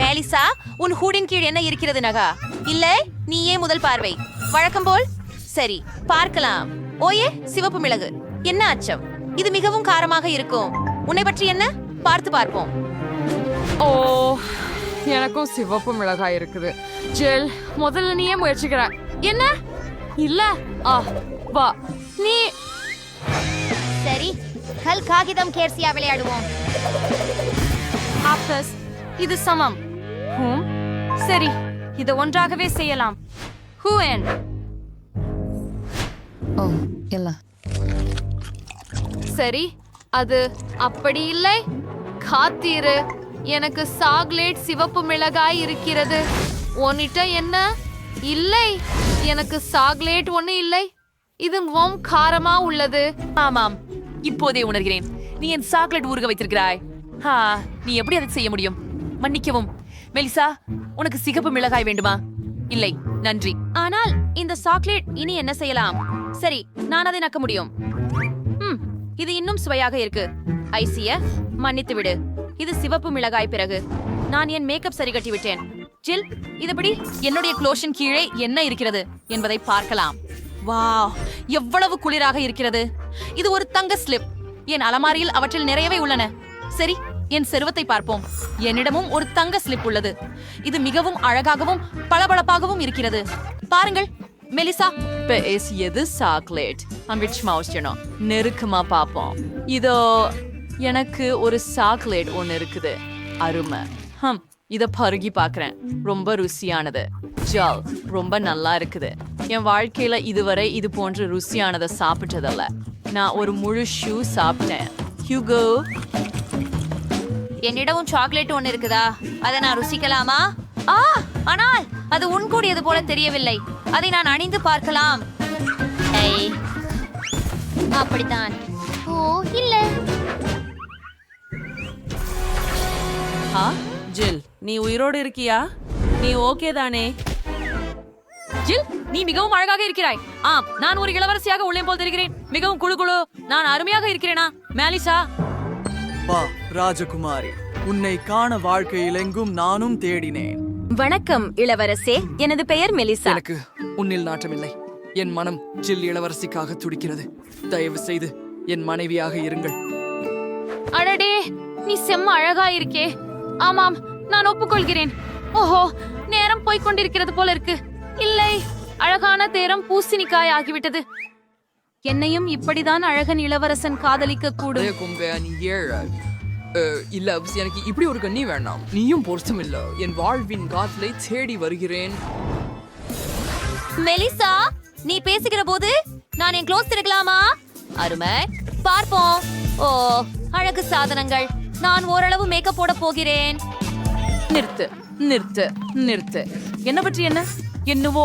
மேலிசா, உன் ஹூடின் கீழ் என்ன இருக்கிறது நகா? இல்லை, நீயே முதல் பார்வை. வழக்கம் போல். சரி, பார்க்கலாம். ஓயே, சிவப்பு மிளகு. என்ன அச்சம்? இது மிகவும் காரமாக இருக்கும். உன்னை பற்றி என்ன? பார்த்து பார்ப்போம். ஓ, எனக்கும் சிவப்பு மிளகாய் இருக்குது. ஜெல், முதல்ல நீயே முயற்சிக்கிற. என்ன? இல்ல. வா நீ. சரி, கல் காகிதம் கேர்சியா விளையாடுவோம். ஆப்டஸ், இது சமம். சரி, இதை ஒன்றாகவே செய்யலாம். ஹூஎன். ஓ இல்ல. சரி, அது அப்படி இல்லை. காத்தீரு, எனக்கு சாக்லேட் சிவப்பு மிளகாய் இருக்கிறது. உன்னிட்ட என்ன? இல்லை, எனக்கு சாக்லேட் ஒண்ணு இல்லை. இது மிகவும் காரமா உள்ளது. ஆமாம், இப்போதே உணர்கிறேன். நீ என் சாக்லேட் ஊறுக வைத்திருக்கிறாய். நீ எப்படி அதை செய்ய முடியும்? மன்னிக்கவும் மெலிசா, உனக்கு சிகப்பு மிளகாய் வேண்டுமா? இல்லை, நன்றி. ஆனால் இந்த சாக்லேட் இனி என்ன செய்யலாம்? சரி, நான் அதை நக்க முடியும். இது இன்னும் சுவையாக இருக்கு. ஐசிய மன்னித்து விடு. இது சிவப்பு மிளகாய். பிறகு நான் என் மேக்கப் சரி கட்டி விட்டேன். ஜில், இதுபடி என்னுடைய க்ளோஷன் கீழே என்ன இருக்கிறது என்பதை பார்க்கலாம். வாவ், எவ்வளவு குளிராக இருக்கிறது. இது ஒரு தங்க ஸ்லிப். என் அலமாரியில் அவற்றில் நிறையவே உள்ளன. சரி, என் செருவத்தை பார்ப்போம். என்னிடமும் ஒரு தங்க ஸ்லிப் உள்ளது. இது மிகவும் அழகாகவும் பளபளப்பாகவும் இருக்கிறது. பாருங்கள் மெலிசா, பேசியது சாக்லேட். நெருக்கமா பாப்போம். இதோ எனக்கு ஒரு சாக்லேட் ஒன்னு இருக்குது. அருமை. இத பருகி பாக்குறேன். ரொம்ப ருசியானது. ஜால், ரொம்ப நல்லா இருக்குது. என் வாழ்க்கையில இதுவரை இது போன்ற ருசியானதை சாப்பிட்டதல்ல. நான் ஒரு முழு ஷூ சாப்பிட்டேன். ஹியூகோ, என்னிடமும் சாக்லேட் ஒன்னு இருக்குதா? அதை நான் ருசிக்கலாமா? ஆனால் அது உன்கூடியது போல தெரியவில்லை. அதை நான் அணிந்து பார்க்கலாம். அப்படித்தான். ஓ இல்ல. ஜில், நீ உயிரோடு இருக்கியா? நீ ஓகே தானே? ஜில், நீ மிகவும் அழகாக இருக்கிறாய். நான் ஒரு இளவரசியாக உள்ளே போல் தெரிகிறேன். மிகவும் குழு குழு. நான் அருமையாக இருக்கிறேனா? மேலிசா, வா ராஜகுமாரி, உன்னை காண வாழ்க்கையில் எங்கும் நானும் தேடினேன். வணக்கம் இளவரசே. எனது பெயர் மெலிசா. எனக்கு உன்னில் நாட்டமில்லை. என் மனம் ஜில் இளவரசிக்காக துடிக்கிறது. தயவு செய்து என் மனைவியாக இருங்கள். அடடே, நீ செம்ம அழகா இருக்கே. ஆமாம், நான் ஒப்புக்கொள்கிறேன். ஓஹோ, நேரம் போய்கொண்டிருக்கிறது போல இருக்கு. இல்லை, அழகான தேரம் பூசணிக்காய் ஆகிவிட்டது. என்னையும் இப்படிதான் அழகன் இளவரசன் காதலிக்க கூடும். இல்ல, எனக்கு இப்படி ஒரு கண்ணி வேண்டாம். நீயும் பொருத்தம் இல்ல. என் வாழ்வின் காதலை தேடி வருகிறேன். மெலிசா, நீ பேசுகிற போது நான் என் க்ளோஸ் திறக்கலாமா? அருமை. பார்ப்போம். ஓ, அழகு சாதனங்கள். நான் ஓரளவு மேக்கப் போட போகிறேன். நிறுத்து நிறுத்து நிறுத்து. என்ன பற்றி என்ன? என்னவோ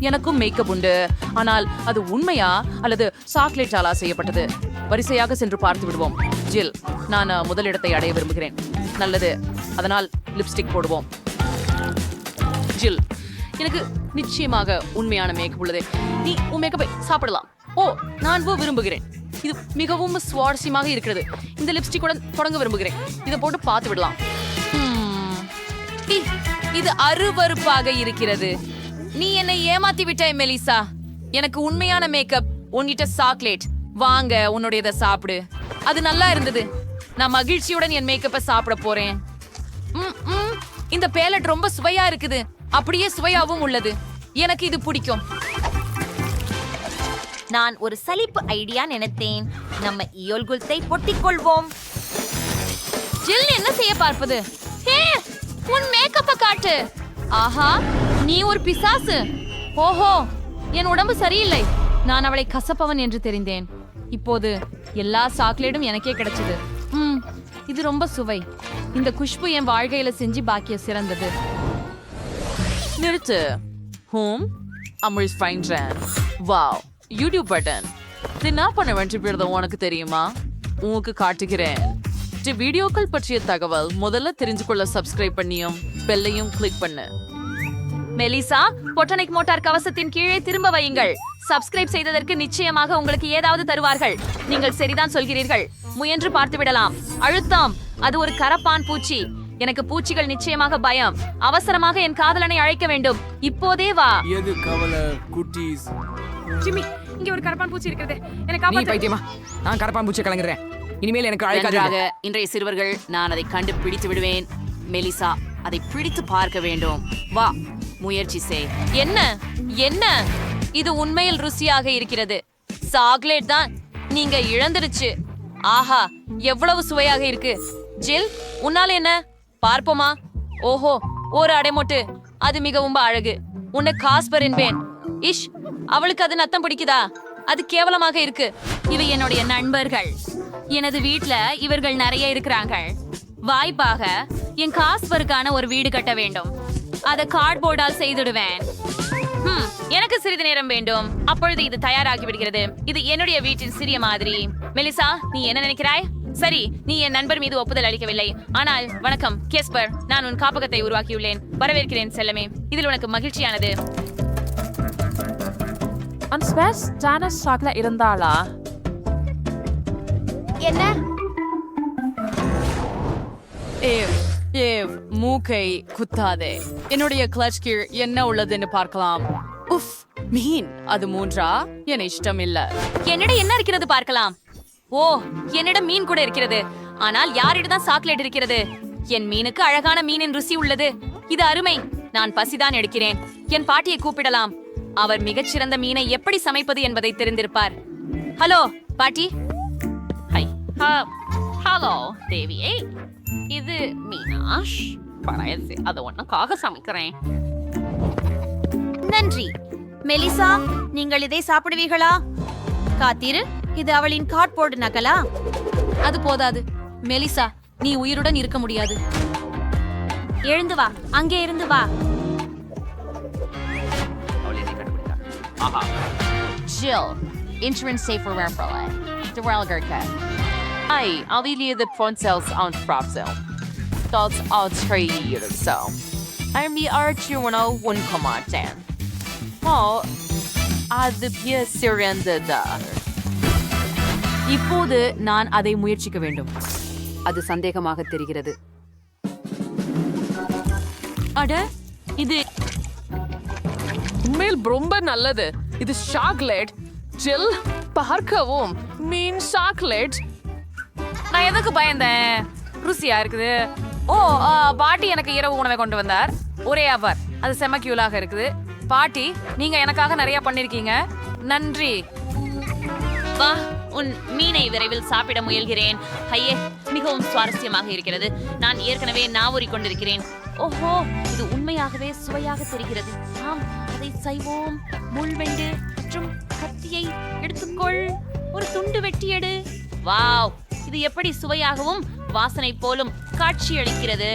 எனக்கும் மேக்கப் உண்டு. ஆனால் அது உண்மையா அல்லது சாக்லேட்டாலா செய்யப்பட்டது? வரிசையாக சென்று பார்த்து விடுவோம். ஜில், நான் முதலிடத்தை அடைய விரும்புகிறேன். நல்லது, அதனால் லிப்ஸ்டிக் போடுவோம். ஜில், எனக்கு நிச்சயமாக உண்மையான மேக்கப் உள்ளது. நீ உன் மேக்கப்பை சாப்பிடலாம். ஓ, நான் விரும்புகிறேன். இது மிகவும் சுவாரஸ்யமாக இருக்கிறது. இந்த லிப்ஸ்டிக்குடன் தொடங்க விரும்புகிறேன். இதை போட்டு பார்த்து விடலாம். இது அருவருப்பாக இருக்கிறது. நீ என்னை ஏமாத்தி விட்டாய் மெலிசா. எனக்கு உண்மையான மேக்கப், உன்கிட்ட சாக்லேட். வாங்க, உன்னுடையதை சாப்பிடு. அது நல்லா இருந்தது. நான் மகிழ்ச்சியுடன் என் மேக்கப்பை சாப்பிட போறேன். இந்த பேலட் ரொம்ப சுவையா இருக்குது. அப்படியே சுவையாவும் உள்ளது. எனக்கு இது பிடிக்கும். நான் ஒரு சலிப்பு ஐடியா நினைத்தேன். நம்ம இயோல்குல்த்தை பொட்டிக் கொள்வோம். ஜில், என்ன செய்ய பார்ப்பது? ஹே, உன் மேக்கப்பை காட்டு. ஆஹா, நீ ஒரு பிசாசு. ஓஹோ, என் உடம்பு சரியில்லை. நான் அவளை கசப்பவன் என்று தெரிந்தேன். இப்போது எல்லா சாக்லேட்டும் எனக்கே கிடைச்சது. இது ரொம்ப சுவை. இந்த குஷ்பு என் வாழ்க்கையில செஞ்சு பாக்கிய சிறந்தது. நிறுத்து. அமிழ் ஃபைன்ட்ரன். Wow, YouTube button. இது என்ன பண்ண வேண்டியது உனக்கு தெரியுமா? உனக்கு காட்டுகிறேன். வீடியோக்கள் பற்றிய தகவல் முதல்ல தெரிஞ்சு கொள்ள சப்ஸ்கிரைப் பண்ணியும் பெல்லையும் கிளிக் பண்ணு. மெலிசா, பொட்டானிக் மோட்டார் கவசத்தின் கீழே திரும்ப வையுங்கள். சப்ஸ்கிரைப் செய்ததற்கு நிச்சயமாக உங்களுக்கு ஏதாவது தருவார்கள். நீங்கள் சரிதான் சொல்கிறீர்கள். முயன்று பார்த்து விடலாம். அழுத்தம். அது ஒரு கரப்பான் பூச்சி. எனக்கு பூச்சிகள் நிச்சயமாக பயம். அவசரமாக என் காதலனை அழைக்க வேண்டும். இப்போதே வா. எது கவலை குட்டீஸ்? ஜிம்மி, இங்க ஒரு கரப்பான் பூச்சி இருக்கிறது. எனக்கு நீ காப்பாத்து. பைத்தியமா? நான் கரப்பான் பூச்சி கலங்குறேன். இனிமேல் எனக்கு அழைக்காதீங்க. நன்றாக. இன்றைய சிறுவர்கள், நான் அதை கண்டுபிடித்து விடுவேன். மெலிசா, அதை பிடித்து பார்க்க வேண்டும். வா, முயற்சி செய். என்ன என்ன இது உண்மையில் ருசியாக இருக்கிறது. சாக்லேட் தான். நீங்க இழந்துருச்சு. ஆஹா, எவ்வளவு சுவையாக இருக்கு. ஜில், உன்னால என்ன? பார்ப்போமா? ஓஹோ, ஒரு அடைமொட்டு. அது மிகவும் அழகு. உன்னை காஸ்பர் என்பேன். இஷ், அவளுக்கு அது நத்தம் பிடிக்குதா? அது கேவலமாக இருக்கு. இவை என்னுடைய நண்பர்கள். எனது வீட்ல இவர்கள் நிறைய இருக்கிறாங்க. வாய்ப்பாக என் காஸ்பருக்கான ஒரு வீடு கட்ட வேண்டும். அதை கார்ட்போர்டால் செய்துடுவேன். எனக்கு சிறிது நேரம் வேண்டும். அப்பொழுது இது தயாராகி விடுகிறது. இது என்னுடைய வீட்டின் சிறிய மாதிரி. மெலிசா, நீ என்ன நினைக்கிறாய்? சரி, நீ என் நண்பர் மீது ஒப்புதல் அளிக்கவில்லை. ஆனால் வணக்கம் கேஸ்பர், நான் உன் காப்பகத்தை உருவாக்கியுள்ளேன். வரவேற்கிறேன் செல்லமே. இதில் உனக்கு மகிழ்ச்சியானது. இருந்தாளா? என்ன? மூக்கை குத்தாதே. என்னுடைய கிளட்ச் கீழ் என்ன உள்ளதுன்னு பார்க்கலாம். உஃப், மீன். அது 3ஆ? என் இஷ்டம் இல்ல. என்னிடம் என்ன இருக்கிறது பார்க்கலாம். ஓ, என்னிடம் மீன் கூட இருக்கிறது. ஆனால் யாரிடம் தான் சாக்லேட் இருக்கிறது? என் மீனுக்கு அழகான மீனின் ருசி உள்ளது. இது அருமை. நான் பசிதான் எடுக்கிறேன். என் பாட்டியை கூப்பிடலாம். அவர் மிகச்சிறந்த மீனை எப்படி சமைப்பது என்பதை தெரிந்திருப்பார். ஹலோ பாட்டி. ஹை. ஹலோ தேவியே, இது மீனாஷ். பழையது, அதை ஒன்னுக்காக சமைக்கிறேன். நன்றி. மெலிசா, நீங்கள் இதை சாப்பிடுவீர்களா? காத்திரு, இது அவளின் கார்ட்போர்டு நகலா? அது போதாது. மெலிசா, நீ உயிருடன் இருக்க முடியாது. எழுந்து வா, அங்கே இருந்து வா. Jill, insurance safe for Ramprella. The Ralger cat. Ai, aviliede Fonsels on Frapsel. That's all 3 years so. I'm the Archuano one command. Oh, அது பிய சிறந்ததா. இப்போது நான் அதை முயற்சிக்க வேண்டும். அது சந்தேகமாக தெரிகிறது. அட, இது உண்மையில் ரொம்ப நல்லது. இது சாக்லேட். ஜில், பார்க்கவும். மீன் சாக்லேட். நான் எதுக்கு பயந்தேன்? ருசியா இருக்குது. ஓ, பாட்டி எனக்கு இரவு உணவை கொண்டு வந்தார். ஒரே அவர். அது செம கியூலாக இருக்குது. பாட்டி, நீங்க எனக்காக நிறைய பண்ணிருக்கீங்க. நன்றி. வா, உன் மீனை விரைவில் சாப்பிட முயல்கிறேன். ஐயே, மிகவும் சுவாரஸ்யமாக இருக்கிறது. நான் ஏற்கனவே நாவூறி கொண்டிருக்கிறேன். ஓஹோ, இது உண்மையாகவே சுவையாக தெரிகிறது. ஆம், அதை செய்வோம். முள்வெண்டு மற்றும் கத்தியை எடுத்துக்கொள். ஒரு துண்டு வெட்டி எடு. வாவ், இது எப்படி சுவையாகவும் வாசனை போலும் காட்சியளிக்கிறது.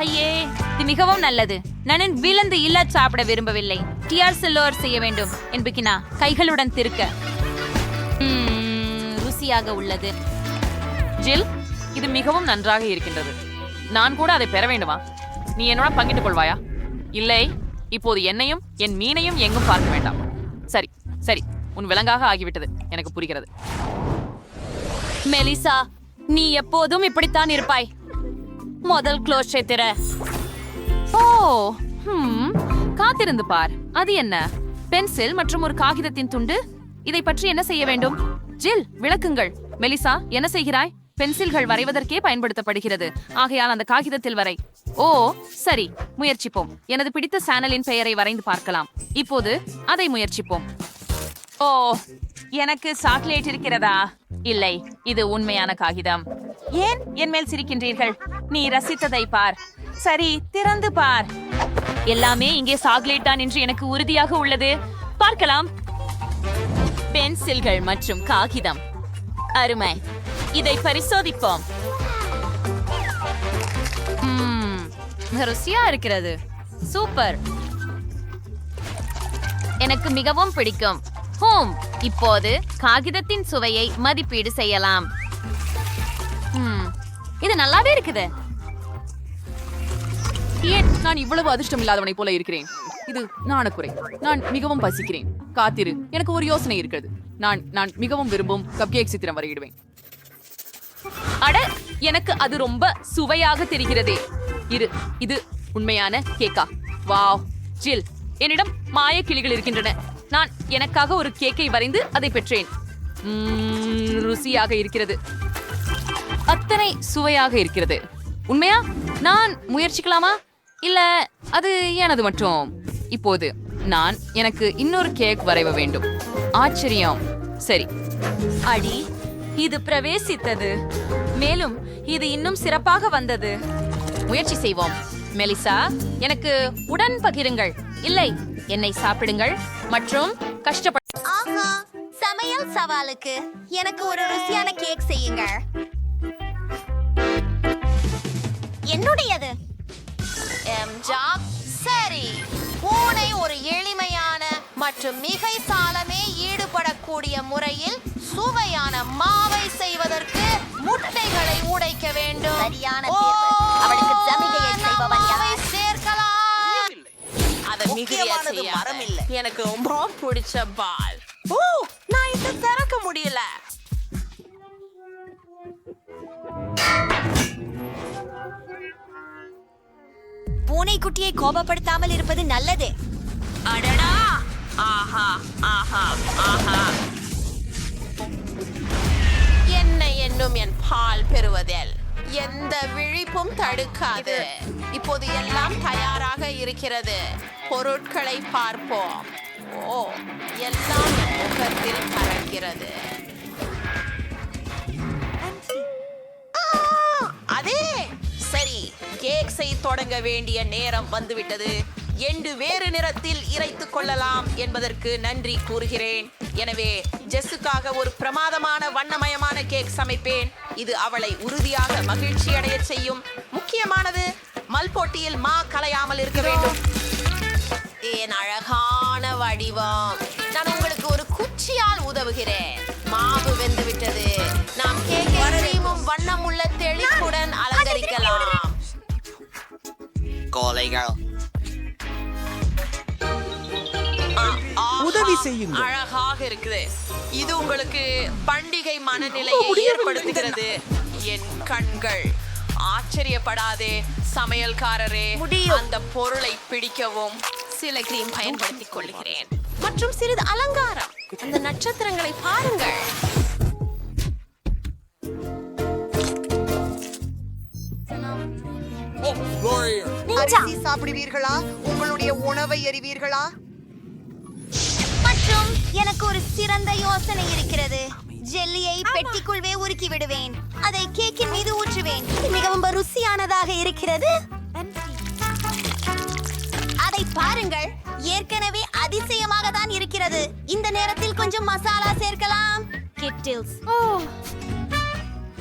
ஐயே, இது மிகவும் நல்லது. நான் விலந்து இல்ல சாப்பிட விரும்பவில்லை. டிஆர் செல்லோர் செய்ய வேண்டும் என்பிக்கினா கைகளுடன் திருக்க. ருசியாக உள்ளது. ஜில், இது மிகவும் நன்றாக இருக்கின்றது. நான் கூட அதை பெற வேண்டுமா? நீ என்னோட பங்கிட்டுக் கொள்வாயா? இல்லை, இப்போது என்னையும் என் மீனையும் எங்கும் பார்க்க வேண்டாம். சரி சரி, உன் விலங்காக ஆகிவிட்டது. எனக்கு புரிகிறது. மெலிசா, நீ எப்போதும் இப்படித்தான் இருப்பாய். முதல் க்ளோஸை திற. ஓ, காத்திருந்து பார். அது என்ன? பென்சில் மற்றும் ஒரு காகிதத்தின் துண்டு. இதை பற்றி என்ன செய்ய வேண்டும்? ஜில், விளக்குங்கள். மெலிசா, என்ன செய்கிறாய்? பென்சில்கள் வரைவதற்கே பயன்படுத்தப்படுகிறது. ஆகையால் அந்த காகிதத்தில் வரை. ஓ, சரி, முயற்சிப்போம். எனது பிடித்த சேனலின் பெயரை வரைந்து பார்க்கலாம். இப்போது அதை முயற்சிப்போம். ஓ, எனக்கு சாக்லேட் இருக்கிறதா? இல்லை, இது உண்மையான காகிதம். ஏன் என் மேல் சிரிக்கின்றீர்கள்? நீ ரசித்ததை பார். சரி, திறந்து பார். எல்லாமே இங்கே சாக்லேட் தான் என்று எனக்கு உறுதியாக உள்ளது. பார்க்கலாம். பென்சில்கள் மற்றும் காகிதம். அருமை. இதை பரிசோதிப்போம். ருசியா இருக்கிறது. சூப்பர். எனக்கு மிகவும் பிடிக்கும். இப்போது காகிதத்தின் சுவையை மதிப்பீடு செய்யலாம். இது நல்லாவே இருக்குது. ஏன் நான் இவ்வளவு அதிர்ஷ்டம் இல்லாதவனை போல இருக்கிறேன்? இது நாணக்குறை. நான் மிகவும் பசிக்கிறேன். காத்திரு, எனக்கு ஒரு யோசனை இருக்கிறது. நான் மிகவும் விரும்பும் கப்கேக் சித்திரம் வரையிடுவேன். அட, எனக்கு அது ரொம்ப சுவையாக தெரிகிறதே. இது உண்மையான கேக்கா? வாவ் ஜில், என்னிடம் மாய கிளிகள் இருக்கின்றன. நான் எனக்காக ஒரு கேக்கை வரைந்து அதை பெற்றேன். ருசியாக இருக்கிறது. அத்தனை சுவையாக இருக்கிறது. உண்மையா? நான் முயற்சிக்கலாமா? இல்ல அது எனது மட்டும். இப்போது நான் எனக்கு இன்னொரு கேக் வரைவ வேண்டும். ஆச்சரியம். சரி, அடி, இது பிரவேசித்தது. மேலும் இது இன்னும் சிறப்பாக வந்தது. முயற்சி செய்வோம். மெலிசா, எனக்கு உடன் பகிருங்கள். இல்லை, என்னை சாப்பிடுங்கள் மற்றும் கஷ்டப்பட. ஆஹா, சமையல் சவாலுக்கு எனக்கு ஒரு ருசியான கேக் செய்யுங்க. என்னுடையது. சரி, பூனை ஒரு எளிமையான மற்றும் மிகை சாலமே ஈடுபடக்கூடிய முறையில் சுவையான மாவை செய்வதற்கு முட்டைகளை உடைக்க வேண்டும். சரியான தேர்வு. அவளுக்கு ஜமிகையை செய்பவன் யார்? மாவை சேர்க்கலாம். அதை மிகுதியா செய்யாத. எனக்கு ரொம்ப பிடிச்ச பால். நான் இதை திறக்க முடியல. பூனைக்குட்டியை கோபப்படுத்தாமல் இருப்பது நல்லது. அடடா! ஆஹா ஆஹா ஆஹா! என்னை என்னும் என் பால் பெறுவதில் எந்த விழிப்பும் தடுக்காது. இப்போது எல்லாம் தயாராக இருக்கிறது. பொருட்களை பார்ப்போம். ஓ, எல்லாம் என் முகத்தில் பறக்கிறது. அதே சரி, கேக்ஸை தொடங்க வேண்டிய நேரம் வந்துவிட்டது. எண்டு வேறு நிறத்தில் இறைத்துக் கொள்ளலாம் என்பதற்கு நன்றி கூறுகிறேன். எனவே ஜெஸ்ஸுக்காக ஒரு பிரமாதமான வண்ணமயமான கேக் சமைப்பேன். இது அவளை உறுதியாக மகிழ்ச்சி அடைய செய்யும். முக்கியமானது, மல்போட்டியில் மா கலையாமல் இருக்க வேண்டும். என் அழகான வடிவம். நான் உங்களுக்கு ஒரு குச்சியால் உதவுகிறேன். மாவு வெந்து விட்டது. நாம் கேக்கை கிரீமும் வண்ணமுள்ள தெளிப்புடன் அலங்கரிக்கலாம். உதவி செய்யும். அழகாக இருக்குது. இது உங்களுக்கு பண்டிகை மனநிலையை ஏற்படுத்துகிறது. என் கண்கள். ஆச்சரியப்படாதே சமையல்காரரே. அந்த பொருளை பிடிக்கவும் சில கிரீம் பயன்படுத்திக் கொள்கிறேன். மற்றும் சிறிது அலங்காரம். அந்த நட்சத்திரங்களை பாருங்கள். அரிசி சாப்பிடுவீர்களா? உங்களுடைய உணவை எறிவீர்களா? மற்றும் எனக்கு ஒரு சிறந்த யோசனை இருக்கிறது. ஜெல்லியை பெட்டிக்குள்வே உருக்கி விடுவேன். அதை கேக்கின் மீது ஊற்றுவேன். மிகவும் ருசியானதாக இருக்கிறது. அதை பாருங்கள், ஏற்கனவே அதிசயமாக தான் இருக்கிறது. இந்த நேரத்தில் கொஞ்சம் மசாலா சேர்க்கலாம். கிட்டில்ஸ்.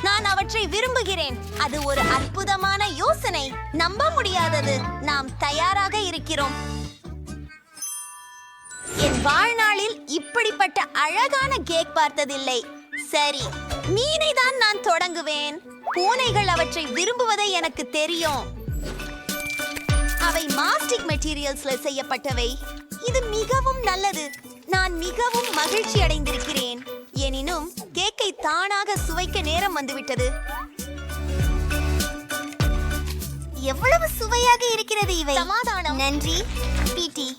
நான் அவற்றை விரும்புகிறேன். அது ஒரு அற்புதமான யோசனை. நம்ப முடியாதது. நாம் தயாராக இருக்கிறோம். என் வாழ்நாளில் இப்படிப்பட்ட அழகான கேக் பார்த்ததில்லை. சரி, மீனை தான் நான் தொடங்குவேன். பூனைகள் அவற்றை விரும்புவதை எனக்கு தெரியும். அவை மாஸ்டிக் மெட்டீரியல்ஸ்ல செய்யப்பட்டவை. இது மிகவும் நல்லது. நான் மிகவும் மகிழ்ச்சி அடைந்திருக்கிறேன். எனினும் கேக்கை தானாக சுவைக்க நேரம் வந்துவிட்டது. எவ்வளவு சுவையாக இருக்கிறது இவை. சமாதானம். நன்றி பிடி.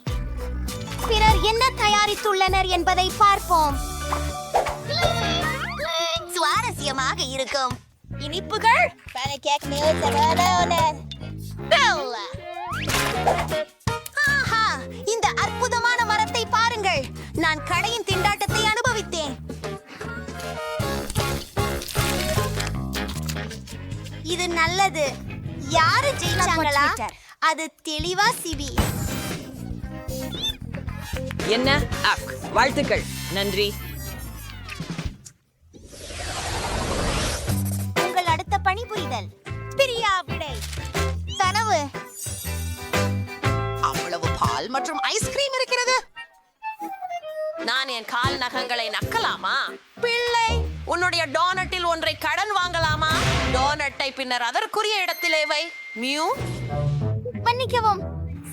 பிறர் என்ன தயாரித்துள்ளனர் என்பதை பார்ப்போம். சுவாரஸ்யமாக இருக்கும். இனிப்புகள். ஆஹா, இந்த அற்புதமான மரத்தை பாருங்கள். நான் கடையின் திண்டாட்டத்தை அனுபவித்தேன். இது நல்லது. யாரு ஜெயிச்சாங்களா? அது தெளிவா சிபி. என்ன அக், வாழ்த்துக்கள். நன்றி. உங்கள் அடுத்த பணிபுரிதல். பிரியா விடை. கனவு. அவ்வளவு பால் மற்றும் ஐஸ்கிரீம் இருக்கிறது. நான் என் கால் நகங்களை நக்கலாமா? பிள்ளை, உன்னுடைய டோனட்டில் ஒன்றை கடன் வாங்கலாமா? டோனட்டை பின்னர் அதற்குரிய இடத்திலே வை. மியூ. மன்னிக்கவும்.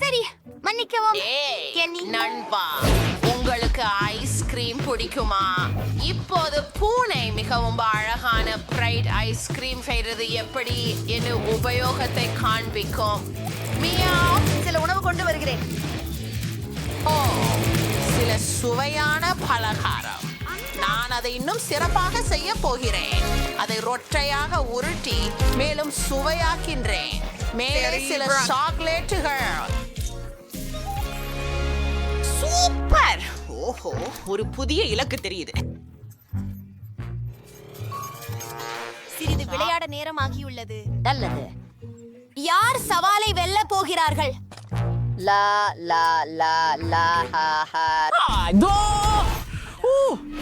சரி, மன்னிக்கவும் ஏய், கென்னி. நண்பா, உங்களுக்கு ஐஸ்கிரீம் பிடிக்குமா? இப்போது பூனை மிகவும் அழகான பிரைட் ஐஸ்கிரீம் செய்யறது எப்படி என்று உபயோகத்தை காண்பிக்கும். மியாவ். சில உணவு கொண்டு வருகிறேன். ஓ, சில சுவையான பலகாரம். நான் அதை இன்னும் சிறப்பாக செய்ய போகிறேன். அதை ரொட்டையாக உருட்டி மேலும் சுவையாக்கின்றேன். மேலே சில சாக்லேட்டுகள். சூப்பர். ஓஹோ, ஒரு புதிய இலக்கு தெரியுது. சிறிது விளையாட நேரமாகியுள்ளது. நல்லது. யார் சவாலை வெல்ல போகிறார்கள்? லா லா லா லா ஹா ஹா.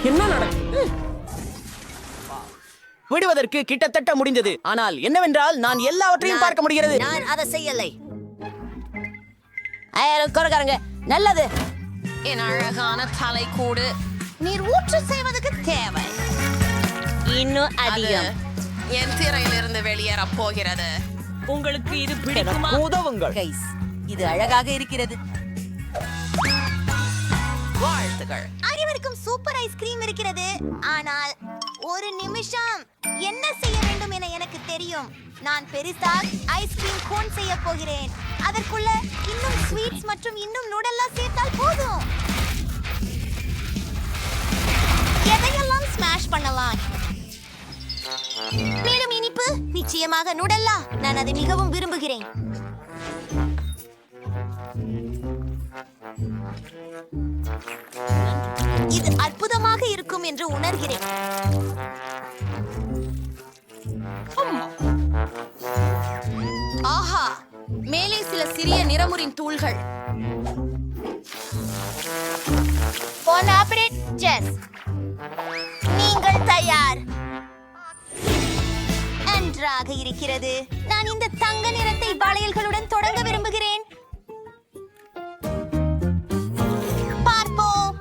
என்ன நடக்குது? விடுவதற்கு கிட்டத்தட்ட முடிந்தது. ஆனால் என்னவென்றால் நான் எல்லாவற்றையும் பார்க்க முடிகிறது. நான் அதை செய்யலை. கொரகாரங்க, நல்லது. என் அழகான தலைக்கூடு நீர் ஊற்று செய்வதற்கு தேவை. இன்னும் அது அதிகம். என் திரையிலிருந்து வெளியேறப் போகிறது. உங்களுக்கு இது பிடிக்குமா? உதவுங்கள். கைஸ், இது அழகாக இருக்கிறது. வாழ்த்துகள். அனைவருக்கும் சூப்பர் ஐஸ்கிரீம் இருக்கிறது. ஆனால் ஒரு நிமிஷம், என்ன செய்ய வேண்டும் என எனக்கு தெரியும். நான் பெரிசா ஐஸ்கிரீம் கோன் செய்ய போகிறேன். அதற்குள்ள இன்னும் ஸ்வீட்ஸ் மற்றும் இன்னும் நூடல்லா சேர்த்தால் போதும். எதையெல்லாம் ஸ்மாஷ் பண்ணலாம். மேலும் இனிப்பு, நிச்சயமாக நூடல்லா. நான் அதை மிகவும் விரும்புகிறேன். இது அற்புதமாக இருக்கும் என்று உணர்கிறேன். ஆஹா, மேலே சில சிறிய நிறமுறின் தூள்கள். நீங்கள் தயார்? நன்றாக இருக்கிறது. நான் இந்த தங்க நிறத்தை வளையல்களுடன் தொடங்க விரும்புகிறேன். பார்ப்போம்.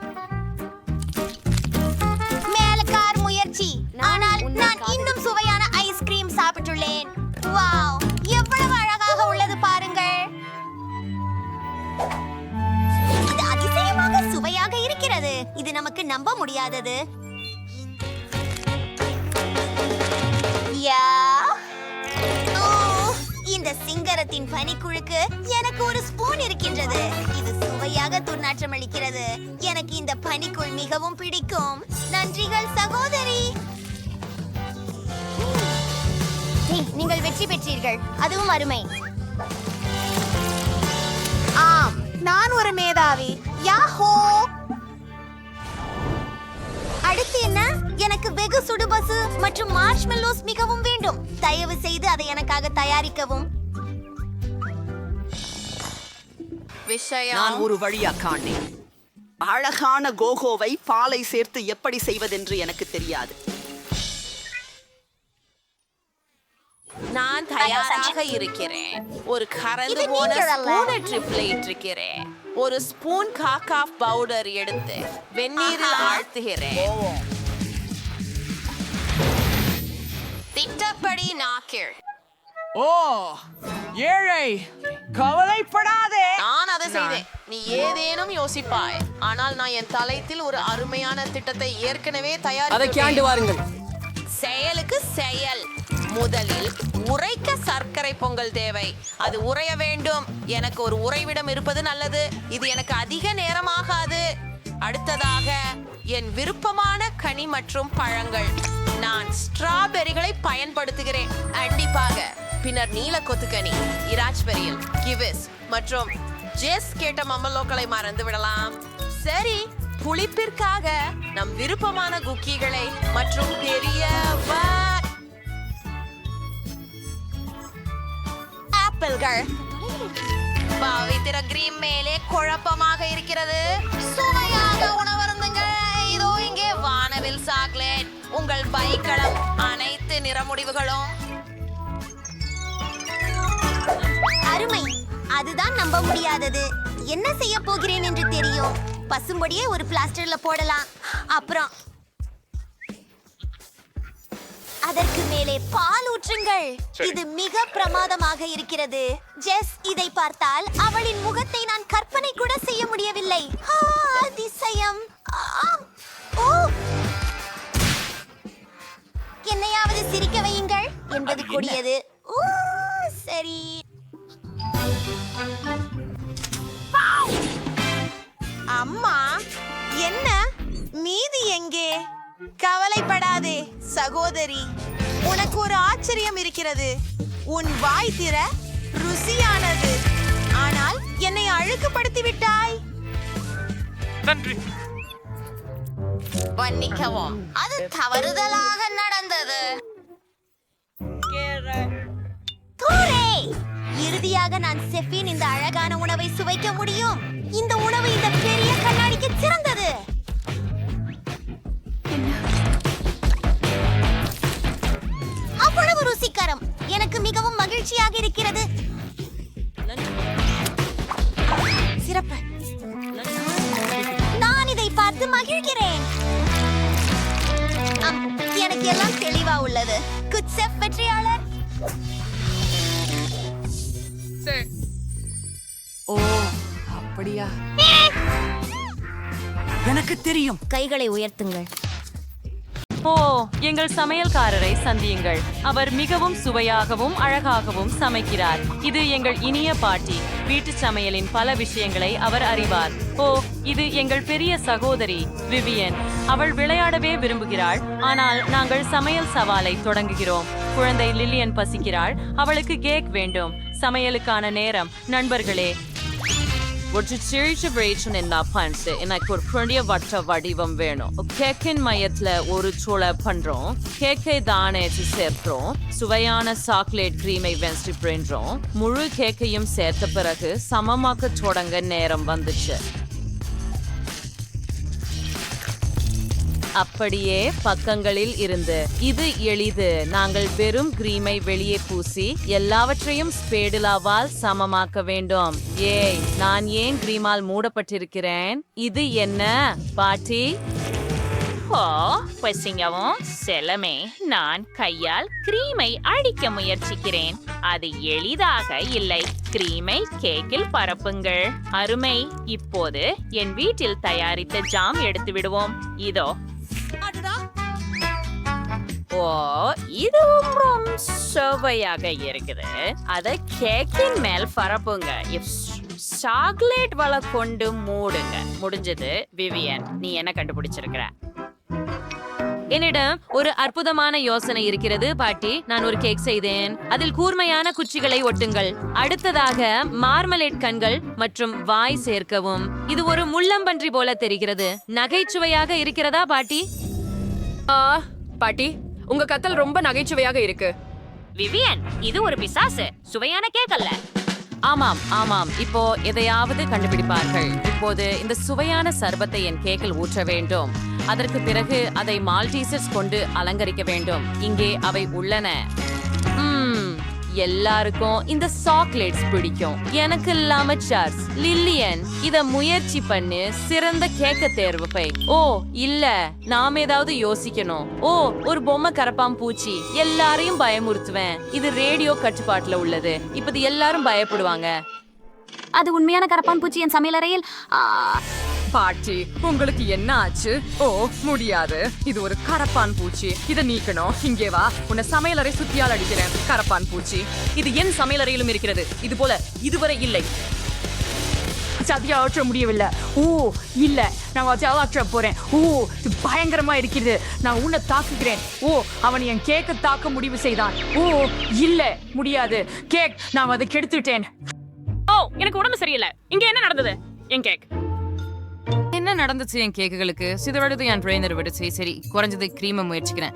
மேலக்கார் முயற்சி. ஆனால் நான் இன்னும் சுவையான ஐஸ்கிரீம் சாப்பிட்டுள்ளேன். வாவ், எவ்வளவு அழகாக உள்ளது பாருங்கள். இது அதிசயமாக சுவையாக இருக்கிறது. இது நமக்கு நம்ப முடியாதது. யா. ஓ, இந்த சிங்கரத்தின் பனிக்குழுக்கு எனக்கு ஒரு ஸ்பூன் இருக்கின்றது. இது சுவையாக துர்நாற்றம் அளிக்கிறது. எனக்கு இந்த பனிக்குள் மிகவும் பிடிக்கும். நன்றிகள் சகோதரி. நீங்கள் வெற்றி பெற்றீர்கள். அதுவும் அருமை. ஆம், நான் ஒரு மேதாவி. யாஹோ. அடுத்து என்ன? எனக்கு வெகு சுடுபசு மற்றும் மார்ஷ்மெல்லோஸ் மிகவும் வேண்டும். தயவு செய்து அதை எனக்காக தயாரிக்கவும். விஷயம் நான் ஒரு வழியா காணேன். அழகான கோகோவை பாலை சேர்த்து எப்படி செய்வதென்று எனக்கு தெரியாது. நான் தயாராக இருக்கிறேன். ஒரு கறந்து இது போன நீங்கள் அல்ல. ஸ்பூனை ட்ரிப்ளேட் இருக்கிறேன். ஒரு ஸ்பூன் காக்காஃப் பவுடர் எடுத்து வெந்நீரில் ஆழ்த்துகிறேன். திட்டப்படி நாக்கிள். ஓ, ஏழை, கவலைப்படாதே. நான் அதை செய்தேன். நீ ஏதேனும் யோசிப்பாய். ஆனால் நான் என் தலையில் ஒரு அருமையான திட்டத்தை ஏற்கனவே அதை தயாரித்து கேண்டு வாருங்கள். செயலுக்கு செயல். முதலில் உறைக்க சர்க்கரை பொங்கல் தேவை. அது உறைய வேண்டும். எனக்கு ஒரு உறைவிடம் இருப்பது நல்லது. இது எனக்கு அதிக நேரமாகாது. அடுத்ததாக என் விருப்பமான கனி மற்றும் பழங்கள். நான் ஸ்ட்ராபெரிகளை பயன்படுத்துகிறேன். கண்டிப்பாக. பின்னர் நீல கொத்துக்கனி, இராச்பெரியில், கிவிஸ் மற்றும் ஜெஸ் கேட்ட மம்மலோக்களை மறந்து விடலாம். சரி, புளிப்பிற்காக நம் விருப்பமான குக்கீகளை மற்றும் பெரிய ஆப்பிள்கள். பவித்திர கிரீம் மேலே குழப்பமாக இருக்கிறது. சுவையாக உணவருந்துங்கள். இதோ இங்கே வானவில் சாக்லேட். உங்கள் பைக்களம் அனைத்து நிறமுடிவுகளும். அருமை. அதுதான் நம்ப முடியாதது. என்ன செய்ய போகிறேன் என்று தெரியும். பசும்பொடியை ஒரு பிளாஸ்டர்ல போடலாம். அப்புறம் அதற்கு மேலே பால் ஊற்றுங்கள். இது மிக பிரமாதமாக இருக்கிறது. ஜெஸ், இதை பார்த்தால் அவளின் முகத்தை நான் கற்பனை கூட செய்ய முடியவில்லை. அதிசயம். ஆம். ஓ, என்னையாவது சிரிக்க வையுங்கள் என்பது கூடியது. ஓ, சரி. அம்மா, என்ன மீதி எங்கே? கவலைப்படாதே சகோதரி, உனக்கு ஒரு ஆச்சரியம் இருக்கிறது. உன் வாய் திற, ருசியானது. ஆனால் என்னை அழுக்குப்படுத்தி விட்டாய். மன்னிக்கவும், அது தவறுதலாக நடந்தது. தூரே! இறுதியாக நான் செஃபின் இந்த அழகான உணவை சுவைக்க முடியும். இந்த உணவு இந்த பெரிய கண்ணாடிக்கு சிறந்தது. அவ்வளவு ருசிகரம். எனக்கு மிகவும் மகிழ்ச்சியாக இருக்கிறது. சிறப்பு. நான் இதை பார்த்து மகிழ்கிறேன். எனக்கு எல்லாம் தெளிவா உள்ளது. குட் செஃப் வெற்றியாளர். ஓ, அப்படியா? எனக்கு தெரியும். கைகளை உயர்த்துங்கள். ஓ, எங்கள் சமையல்காரரை சந்தியுங்கள். அவர் மிகவும் சுவையாகவும் அழகாகவும் சமைக்கிறார். இது எங்கள் இனிய பாட்டி. வீட்டு சமையலின் பல விஷயங்களை அவர் அறிவார். ஓ, இது எங்கள் பெரிய சகோதரி விவியன். அவள் விளையாடவே விரும்புகிறாள். ஆனால் நாங்கள் சமையல் சவாலை தொடங்குகிறோம். குழந்தை லில்லியன் பசிக்கிறாள். அவளுக்கு கேக் வேண்டும். சமையலுக்கான நேரம். நண்பர்களே, ஒரு சிறிய பிரச்சனை நான் பண்றது. எனக்கு ஒரு பெரிய வட்ட வடிவம் வேணும். கேக்கின் மையத்துல ஒரு சோளை பண்றோம். கேக்கை தானே சேர்க்கிறோம். சுவையான சாக்லேட் கிரீமை வென்ஸ்டி பண்றோம். முழு கேக்கையும் சேர்த்த பிறகு சமமாக்க தொடங்க நேரம் வந்துச்சு. அப்படியே பக்கங்களில் இருந்து. இது எளிது. நாங்கள் வெறும் கிரீமை வெளியே பூசி எல்லாவற்றையும் ஸ்பேடுலாவால் சமமாக்க வேண்டும். ஏய், நான் ஏன் கிரீமால் மூடப்பட்டிருக்கிறேன்? இது என்ன பாட்டி? ஓ, பசிங்கவும் செல்லமே. நான் கையால் கிரீமை அடிக்க முயற்சிக்கிறேன். அது எளிதாக இல்லை. கிரீமை கேக்கில் பரப்புங்கள். அருமை. இப்போது என் வீட்டில் தயாரித்த ஜாம் எடுத்து விடுவோம். இதோ. ஓ, இதுவும் ரொம்ப சுவையாக இருக்குது. அதை கேக்கின் மேல் பரப்புங்க. சாக்லேட் வலை கொண்டு மூடுங்க. முடிஞ்சது. விவியன், நீ என்ன கண்டுபிடிச்சிருக்கிற? என்னிடம் ஒரு அற்புதமான யோசனை இருக்கிறது பாட்டி. நான் ஒரு கேக் செய்தேன். அதில் கூர்மையான குச்சிகளை ஒட்டுங்கள். அடுத்ததாக மார்மலேட் கண்கள் மற்றும் வாய் சேர்க்கவும். இது ஒரு முள்ளம்பன்றி போல தெரிகிறது. நகைச்சுவையாக இருக்கிறதா பாட்டி? பாட்டி, உங்க கத்தல் ரொம்ப நகைச்சுவையாக இருக்கு. விவியன், இது ஒரு பிசாசு. சுவையான கேக் அல்ல. ஆமாம் ஆமாம், இப்போ எதையாவது கண்டுபிடிப்பார்கள். இப்போது இந்த சுவையான சர்பத்தை என் கேக்கில் ஊற்ற வேண்டும். அதற்கு பிறகு அதை மால்டீசர்ஸ் கொண்டு அலங்கரிக்க வேண்டும். இங்கே அவை உள்ளன. எல்லாருக்கும் இந்த சாக்லேட்ஸ் பிடிக்கும். எனக்கு இல்லாம சார்ஸ். லில்லியன், இத முயற்சி பண்ணு. சிறந்த கேக்க தேர்வு பை. ஓ இல்ல, நாம ஏதாவது யோசிக்கணும். ஓ, ஒரு பொம்மை கரப்பான் பூச்சி. எல்லாரையும் பயமுறுத்துவேன். இது ரேடியோ கட்டுப்பாட்டுல உள்ளது. இப்ப இது எல்லாரும் பயப்படுவாங்க. அது உண்மையான கரப்பான் பூச்சி என் சமையலறையில். பாட்டி, உங்களுக்கு என்ன ஆச்சு? ஓ, முடியாது. இது ஒரு கரப்பான் பூச்சி. இதை நீக்கணும். இங்கே வா, உன்னை சமையலறை சுத்தியால் அடிக்கிறேன். கரப்பான் பூச்சி. இது என் சமையலறையிலும் இருக்கிறது. இது போல இதுவரை இல்லை. சதியாற்ற முடியவில்லை. ஓ இல்ல, நான் சதியாற்ற போறேன். ஓ, இது பயங்கரமா இருக்கிறது. நான் உன்னை தாக்குகிறேன். ஓ, அவன் என் கேக்க தாக்க முடிவு செய்தான். ஓ இல்ல, முடியாது. கேக், நான் அதை கெடுத்துட்டேன். ஓ, எனக்கு உடம்பு சரியில்லை. இங்க என்ன நடந்தது? என் கேக் என்ன நடந்துச்சு? என் கேக்குகளுக்கு சிதறடுது. என் ட்ரெயினர் விடுச்சு. சரி, குறைஞ்சது கிரீமை முயற்சிக்கிறேன்.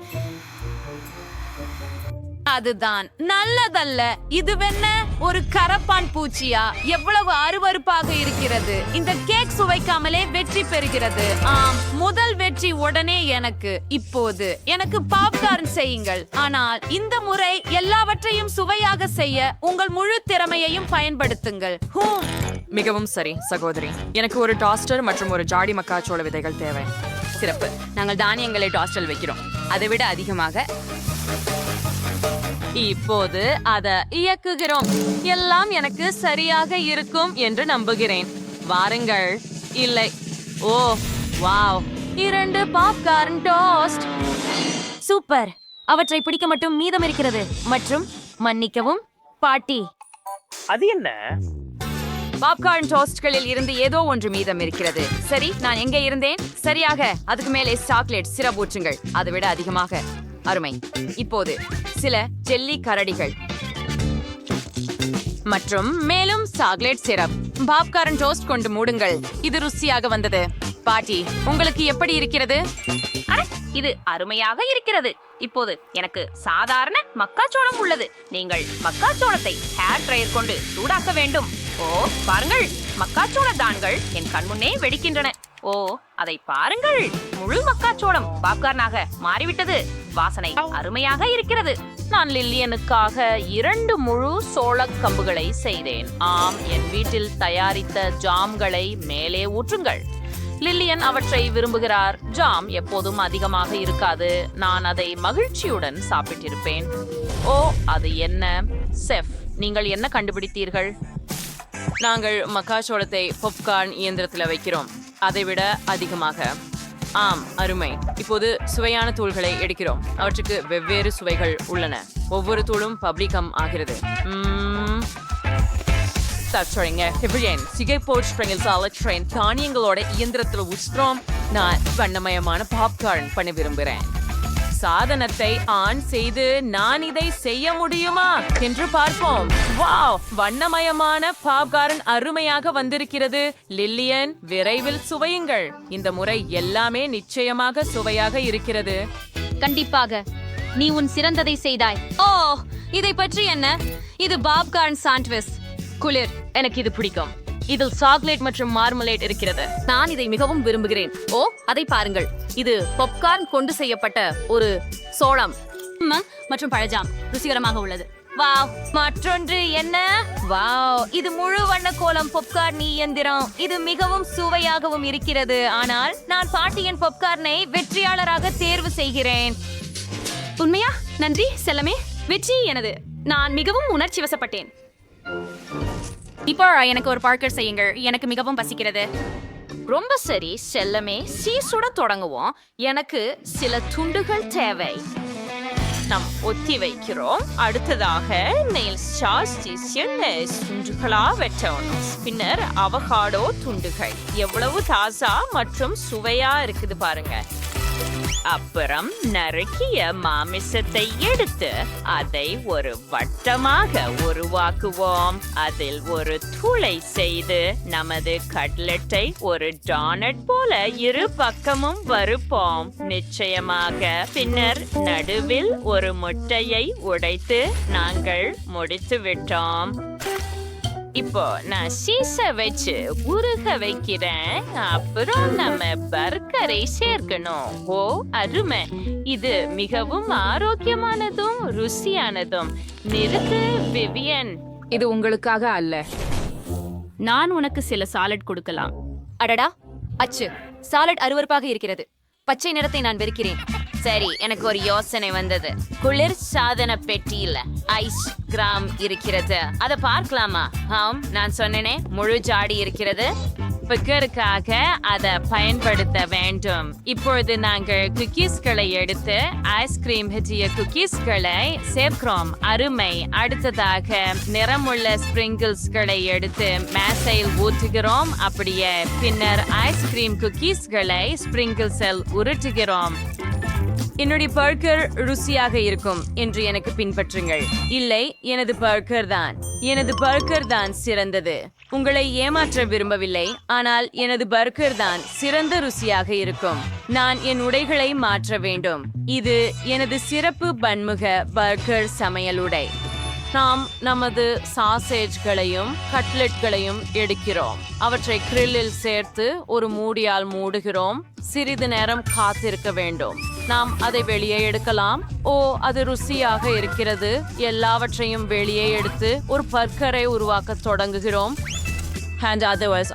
அதுதான் நல்லதல்ல. இதுவென்ன ஒரு கரப்பான் பூச்சியா? எவ்வளவு அருவருப்பாக இருக்கிறது. இந்த கேக் சுவைக்காமலே வெற்றி பெறுகிறது. ஆம், முதல் வெற்றி உடனே எனக்கு. இப்போது எனக்கு பாப்கார்ன் செய்யுங்கள். ஆனால் இந்த முறை எல்லாவற்றையும் சுவையாக செய்ய உங்கள் முழு திறமையையும் பயன்படுத்துங்கள். மிகவும் சரி சகோதரி. எனக்கு ஒரு டாஸ்டர் மற்றும் ஒரு ஜாடி மக்காச்சோள விதைகள் தேவை. சிறப்பு. நாங்கள் தானியங்களை டாஸ்டல் வைக்கிறோம். அதை விட அதிகமாக இப்போது அத இயக்குகிறோம். எல்லாம் எனக்கு சரியாக இருக்கும் என்று நம்புகிறேன். வாருங்கள். இல்லை. ஓ வாவ், 2 பாப்கார்ன் டோஸ்ட். சூப்பர். அவற்றை பிடிக்க மட்டும் மீதம் இருக்கிறது. மற்றும் மன்னிக்கவும் பாட்டி, அது என்ன? பாப்கார்ன் டோஸ்ட்களில் இருந்து ஏதோ ஒன்று மீதம் இருக்கிறது. சரி, நான் எங்கே இருந்தேன்? சரியாக, அதுக்கு மேலே சாக்லேட் சிரப் ஊற்றுங்கள். அதை விட அதிகமாக. அருமை. இப்போது சில ஜெல்லி கரடிகள் மற்றும் மேலும் சாக்லேட் சிரப். பாப்கார்ன் டோஸ்ட் கொண்டு மூடுங்கள். இது ருசியாக வந்தது. பாட்டி, உங்களுக்கு எப்படி இருக்கிறது? இது அருமையாக இருக்கிறது. இப்போது எனக்கு சாதாரண மக்காச்சோளம் உள்ளது. நீங்கள் மக்காச்சோளத்தை ஹேர் ட்ரையர் கொண்டு சூடாக்க வேண்டும். ஓ பாருங்கள், மக்காச்சோள தான்கள் என் கண்முன்னே வெடிக்கின்றன. ஓ அதை பாருங்கள், முழு மக்காச்சோளம் பாப்கார்னாக மாறிவிட்டது. வாசனை அருமையாக இருக்கிறது. நான் லில்லியனுக்காக 2 முழு சோளக் கம்புகளை செய்தேன். ஆம், என் வீட்டில் தயாரித்த ஜாம்களை மேலே ஊற்றுங்கள். லில்லியன் அவற்றை விரும்புகிறார். ஜாம் எப்போதும் அதிகமாக இருக்காது. நான் அதை மகிழ்ச்சியுடன் சாப்பிட்டிருப்பேன். ஓ அது என்ன? செஃப், நீங்கள் என்ன கண்டுபிடித்தீர்கள்? நாங்கள் மக்காச்சோளத்தை பாப்கார்ன் இயந்திரத்தில் வைக்கிறோம். அதைவிட அதிகமாக. ஆம், அருமை. இப்போது சுவையான தூள்களை எடுக்கிறோம். அவற்றுக்கு வெவ்வேறு சுவைகள் உள்ளன. ஒவ்வொரு தூளும் பப்ளிகம் ஆகிறது. தானியங்களோட இயந்திரத்தில் ஊற்றுறோம். நான் வண்ணமயமான பாப்கார்ன் பண்ண விரும்புகிறேன். சாதனத்தை ஆன் செய்து நான் இதை செய்ய முடியுமா என்று பார்ப்போம். வாவ், வண்ணமயமான பாப்கார்ன் அருமையாக வந்திருக்கிறது. லில்லியன், விரைவில் சுவையுங்கள். இந்த முறை எல்லாமே நிச்சயமாக சுவையாக இருக்கிறது. கண்டிப்பாக நீ உன் சிறந்ததை செய்தாய். ஓ, இதை பற்றி என்ன? இது பாப்கார்ன் சாண்ட்விச். குளிர். எனக்கு இது பிடிக்கும். இதில் சாக்லேட் மற்றும் மார்மலேட் இருக்கிறது. நான் இதை மிகவும் விரும்புகிறேன். ஓ அதை பாருங்கள், இது பாப்கார்ன் கொண்டு செய்யப்பட்ட ஒரு சோளம் மற்றும் பழஜாம். ருசிகரமாக உள்ளது. வாவ், மற்றொன்று என்ன? வாவ், இது முழு வண்ண கோலம் பாப்கார்ன் இயந்திரம். இது மிகவும் சுவையாகவும் இருக்கிறது. ஆனால் நான் பாட்டியின் பாப்கார்னை வெற்றியாளராக தேர்வு செய்கிறேன். உண்மையா? நன்றி செல்லமே. வெற்றி எனது. நான் மிகவும் உணர்ச்சி வசப்பட்டேன். இப்போ எனக்கு ஒரு பார்க்கர் செய்யுங்கள். எனக்கு மிகவும் பசிக்கிறது. ரொம்ப சரி செல்லமே, சீசுட தொடங்குவோம். எனக்கு சில துண்டுகள் தேவை. நாம் ஒத்தி வைக்கிறோம். அடுத்ததாக நெயில் சாஸ் துண்டுகளா வெட்டணும். பின்னர் அவகாடோ துண்டுகள். எவ்வளவு தாசா மற்றும் சுவையா இருக்குது பாருங்க. அப்புறம் நறுக்கிய மாமிசத்தை எடுத்து அதை ஒரு வட்டமாக உருவாக்குவோம். அதில் ஒரு துளை செய்து நமது கட்லெட்டை ஒரு டோனட் போல இரு பக்கமும் வறுப்போம். நிச்சயமாக. பின்னர் நடுவில் ஒரு முட்டையை உடைத்து நாங்கள் முடித்து விட்டோம். இப்போ நான் சீச வச்சு உருக வைக்கிறேன். அப்புறம் நம்ம பர்கரை சேர்க்கணும். ஓ அருமை. இது மிகவும் ஆரோக்கியமானதும் ருசியானதும். நிறுத்து விவியன். இது உங்களுக்காக அல்ல. நான் உனக்கு சில சாலட் கொடுக்கலாம். அடடா, அச்சு, சாலட் அருவருப்பாக இருக்கிறது. பச்சை நிறத்தை நான் வெறுக்கிறேன். சரி, எனக்கு ஒரு யோசனை வந்தது. குளிர் சாதன பெட்டியில ஐஸ் கிராம் இருக்கிறது. அதை பார்க்கலாமா? ஆம், நான் சொன்னேனே, முழு ஜாடி இருக்கிறது. பிக்கருக்காக அதை பயன்படுத்த வேண்டும். இப்பொழுது நாங்கள் குக்கீஸ்களை எடுத்து ஐஸ்கிரீம் ஹெட்டிய குக்கீஸ்களை சேர்க்கிறோம். அருமை. அடுத்ததாக நிறமுள்ள ஸ்பிரிங்கிள்ஸ்களை எடுத்து மேசையில் ஊற்றுகிறோம். அப்படியே. பின்னர் ஐஸ்கிரீம் குக்கீஸ்களை ஸ்பிரிங்கிள்ஸில் உருட்டுகிறோம். என்னுடைய பர்கர் ருசியாக இருக்கும் என்று எனக்கு பின்பற்றுங்கள். இல்லை, எனது பர்கர் தான். எனது பர்கர் தான் சிறந்தது. உங்களை ஏமாற்ற விரும்பவில்லை, ஆனால் எனது பர்கர் தான் சிறந்த ருசியாக இருக்கும். நான் என் உடைகளை மாற்ற வேண்டும். இது எனது சிறப்பு பன்முக பர்கர் சமையலுடை. நாம் நமது சாசேஜ்களையும் கட்லெட்களையும் எடுக்கிறோம். அவற்றை கிரில்லில் சேர்த்து ஒரு மூடியால் மூடுகிறோம். சிறிது நேரம் காத்திருக்க வேண்டும். நாம் அதை வெளியே எடுக்கலாம். ஓ அது ருசியாக இருக்கிறது. எல்லாவற்றையும் வெளியே எடுத்து ஒரு பர்கரை உருவாக்க தொடங்குகிறோம். And otherwise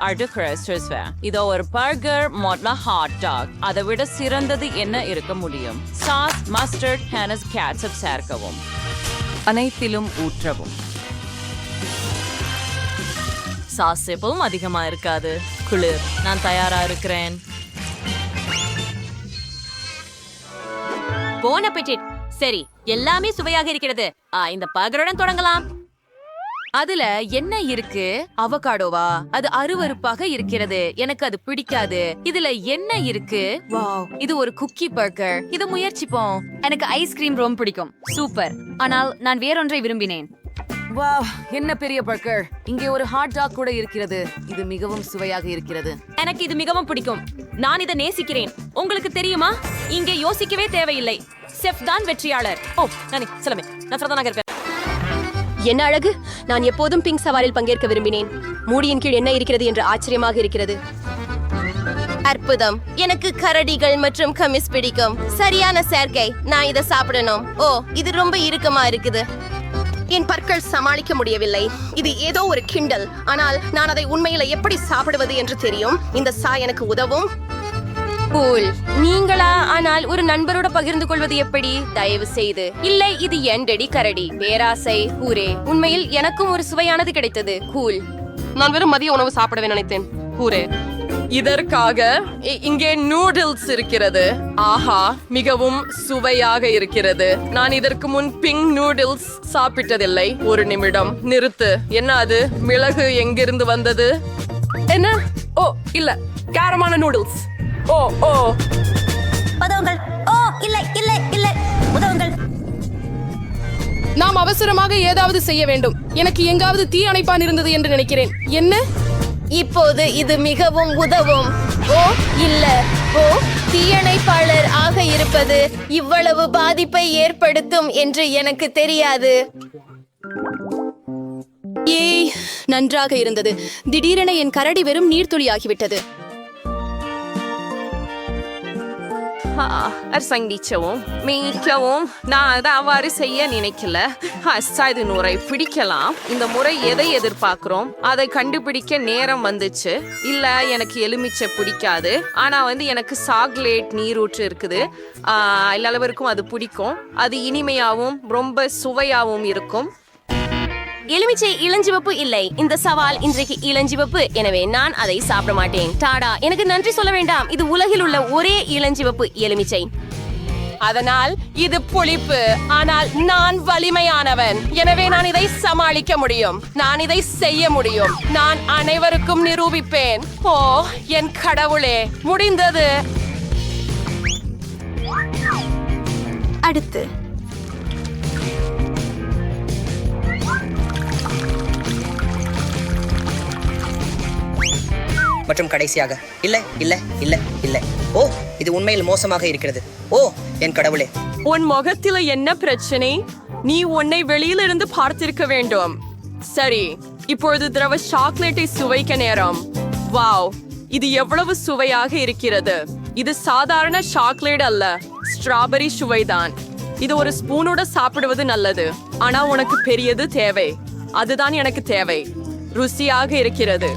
இதோ ஒரு பர்கர் மொட்ல ஹாட் டாக். அதை விட சிறந்தது என்ன இருக்க முடியும்? சாஸ், மஸ்டர்ட், ஹேனஸ் கேட்சப் சேர்க்கவும். அனைத்திலும் ஊற்றவும். சாஸ் எப்பவும் அதிகமா இருக்காது. குளிர். நான் தயாரா இருக்கிறேன். போன பெட்டிட். சரி, எல்லாமே சுவையாக இருக்கிறது. இந்த பர்கருடன் தொடங்கலாம். அதுல என்ன இருக்கு? அவகாடோவா? அது அருவருப்பாக இருக்கிறது. எனக்கு அது பிடிக்காது. இதுல என்ன இருக்கு? வாவ், இது ஒரு குக்கி பர்கர். இது முயற்சிப்போம். எனக்கு ஐஸ்கிரீம் ரொம்ப பிடிக்கும். சூப்பர். ஆனால் நான் வேறொன்றை விரும்பினேன். வாவ், என்ன பெரிய பர்கர். இங்கே ஒரு ஹாட் டாக் கூட இருக்கிறது. இது மிகவும் சுவையாக இருக்கிறது. எனக்கு இது மிகவும் பிடிக்கும். நான் இதை நேசிக்கிறேன். உங்களுக்கு தெரியுமா, இங்கே யோசிக்கவே தேவையில்லை. செஃப் தான் வெற்றியாளர். ஓ, நானே சொல்லமே. நான் சொல்றதாக இருப்பேன். என்ன அழகு! நான் எப்போதும் பிங்க் சவாரில் பங்கேற்க விரும்பினேன். மூடியின் கீழ் என்ன இருக்கிறது என்று ஆச்சரியமாக இருக்கிறது. அற்புதம். எனக்கு கரடிகள் மற்றும் கமிஸ் பிடிக்கும். சரியான சேர்க்கை. நான் இதை சாப்பிடணும். ஓ, இது ரொம்ப இறுக்கமா இருக்குது. என் பற்கள் சமாளிக்க முடியவில்லை. இது ஏதோ ஒரு கிண்டல். ஆனால் நான் அதை உண்மையில எப்படி சாப்பிடுவது என்று தெரியும். இந்த சாய் எனக்கு உதவும். கூல். நீங்களா? ஆனால் ஒரு நண்பரோட பகிர்ந்து கொள்வது எப்படி? தயவு செய்து. இல்லை, இது என்டடி கரடி. பேராசை. ஹூரே. உண்மையில் எனக்கும் ஒரு சுவையானது கிடைத்தது. கூல். நான் வெறும் மதிய உணவு சாப்பிடவே நினைத்தேன். ஹூரே. இதற்காக இங்கே நூடுல்ஸ் இருக்கிறது. ஆஹா, மிகவும் சுவையாக இருக்கிறது. நான் இதற்கு முன் பிங்க் நூடுல்ஸ் சாப்பிட்டதில்லை. ஒரு நிமிடம் நிறுத்து. என்ன அது? மிளகு எங்கிருந்து வந்தது? என்ன? ஓ இல்ல, காரமான நூடுல்ஸ். ஓ ஓ உதவுங்கள். ஓ இல்லை இல்லை இல்லை, உதவுங்கள். நாம் அவசரமாக ஏதாவது செய்ய வேண்டும். எனக்கு எங்காவது தீ அணைப்பான் இருந்தது என்று நினைக்கிறேன். என்ன? இப்போது இது மிகவும் உதவும். ஓ இல்ல. ஓ, தீயணைப்பாளர் ஆக இருப்பது இவ்வளவு பாதிப்பை ஏற்படுத்தும் என்று எனக்கு தெரியாது. ஏய், நன்றாக இருந்தது. திடீரென என் கரடி வெறும் நீர்த்துளியாகிவிட்டது. சங்கிச்சவும் மிகவும் நான் அதை அவ்வாறு செய்ய நினைக்கல. இது நூறை பிடிக்கலாம். இந்த முறை எதை எதிர்பார்க்கிறோம் அதை கண்டுபிடிக்க நேரம் வந்துச்சு. இல்ல, எனக்கு எலுமிச்சை பிடிக்காது. ஆனா எனக்கு சாக்லேட் நீரூற்று இருக்குது. எல்லாருக்கும் அது பிடிக்கும். அது இனிமையாவும் ரொம்ப சுவையாவும் இருக்கும். எலுமிச்சை இளஞ்சிவப்பு இல்லை. இந்த சவால் இன்றைக்கு இளஞ்சிவப்பு. எனவே நான் அதை சாப்பிட மாட்டேன். டாடா. எனக்கு நன்றி சொல்ல வேண்டாம். இது உலகில் உள்ள ஒரே இளஞ்சிவப்பு எலுமிச்சை. அதனால் இது புளிப்பு. ஆனால் நான் வலிமையானவன். எனவே நான் இதை சமாளிக்க முடியும். நான் இதை செய்ய முடியும். நான் அனைவருக்கும் நிரூபிப்பேன். ஓ என் கடவுளே, முடிந்தது. அடுத்து மற்றும் கடைசியாக இல்லை இல்லை இல்லை இல்லை. ஓ, இது உண்மையில் மோசமாக இருக்கிறது. ஓ என் கடவுளே. உன் முகத்தில என்ன பிரச்சனை? நீ உன்னை வெளியிலிருந்து பார்த்திருக்க வேண்டும். சரி, இப்பொழுது திரவ சாக்லேட்டை சுவைக்க நேரம். வாவ், இது எவ்வளவு சுவையாக இருக்கிறது. இது சாதாரண சாக்லேட் அல்ல, ஸ்ட்ராபெரி சுவைதான். இது ஒரு ஸ்பூனோட சாப்பிடுவது நல்லது. ஆனா உனக்கு பெரியது தேவை. அதுதான் எனக்கு தேவை. ருசியாக இருக்கிறது.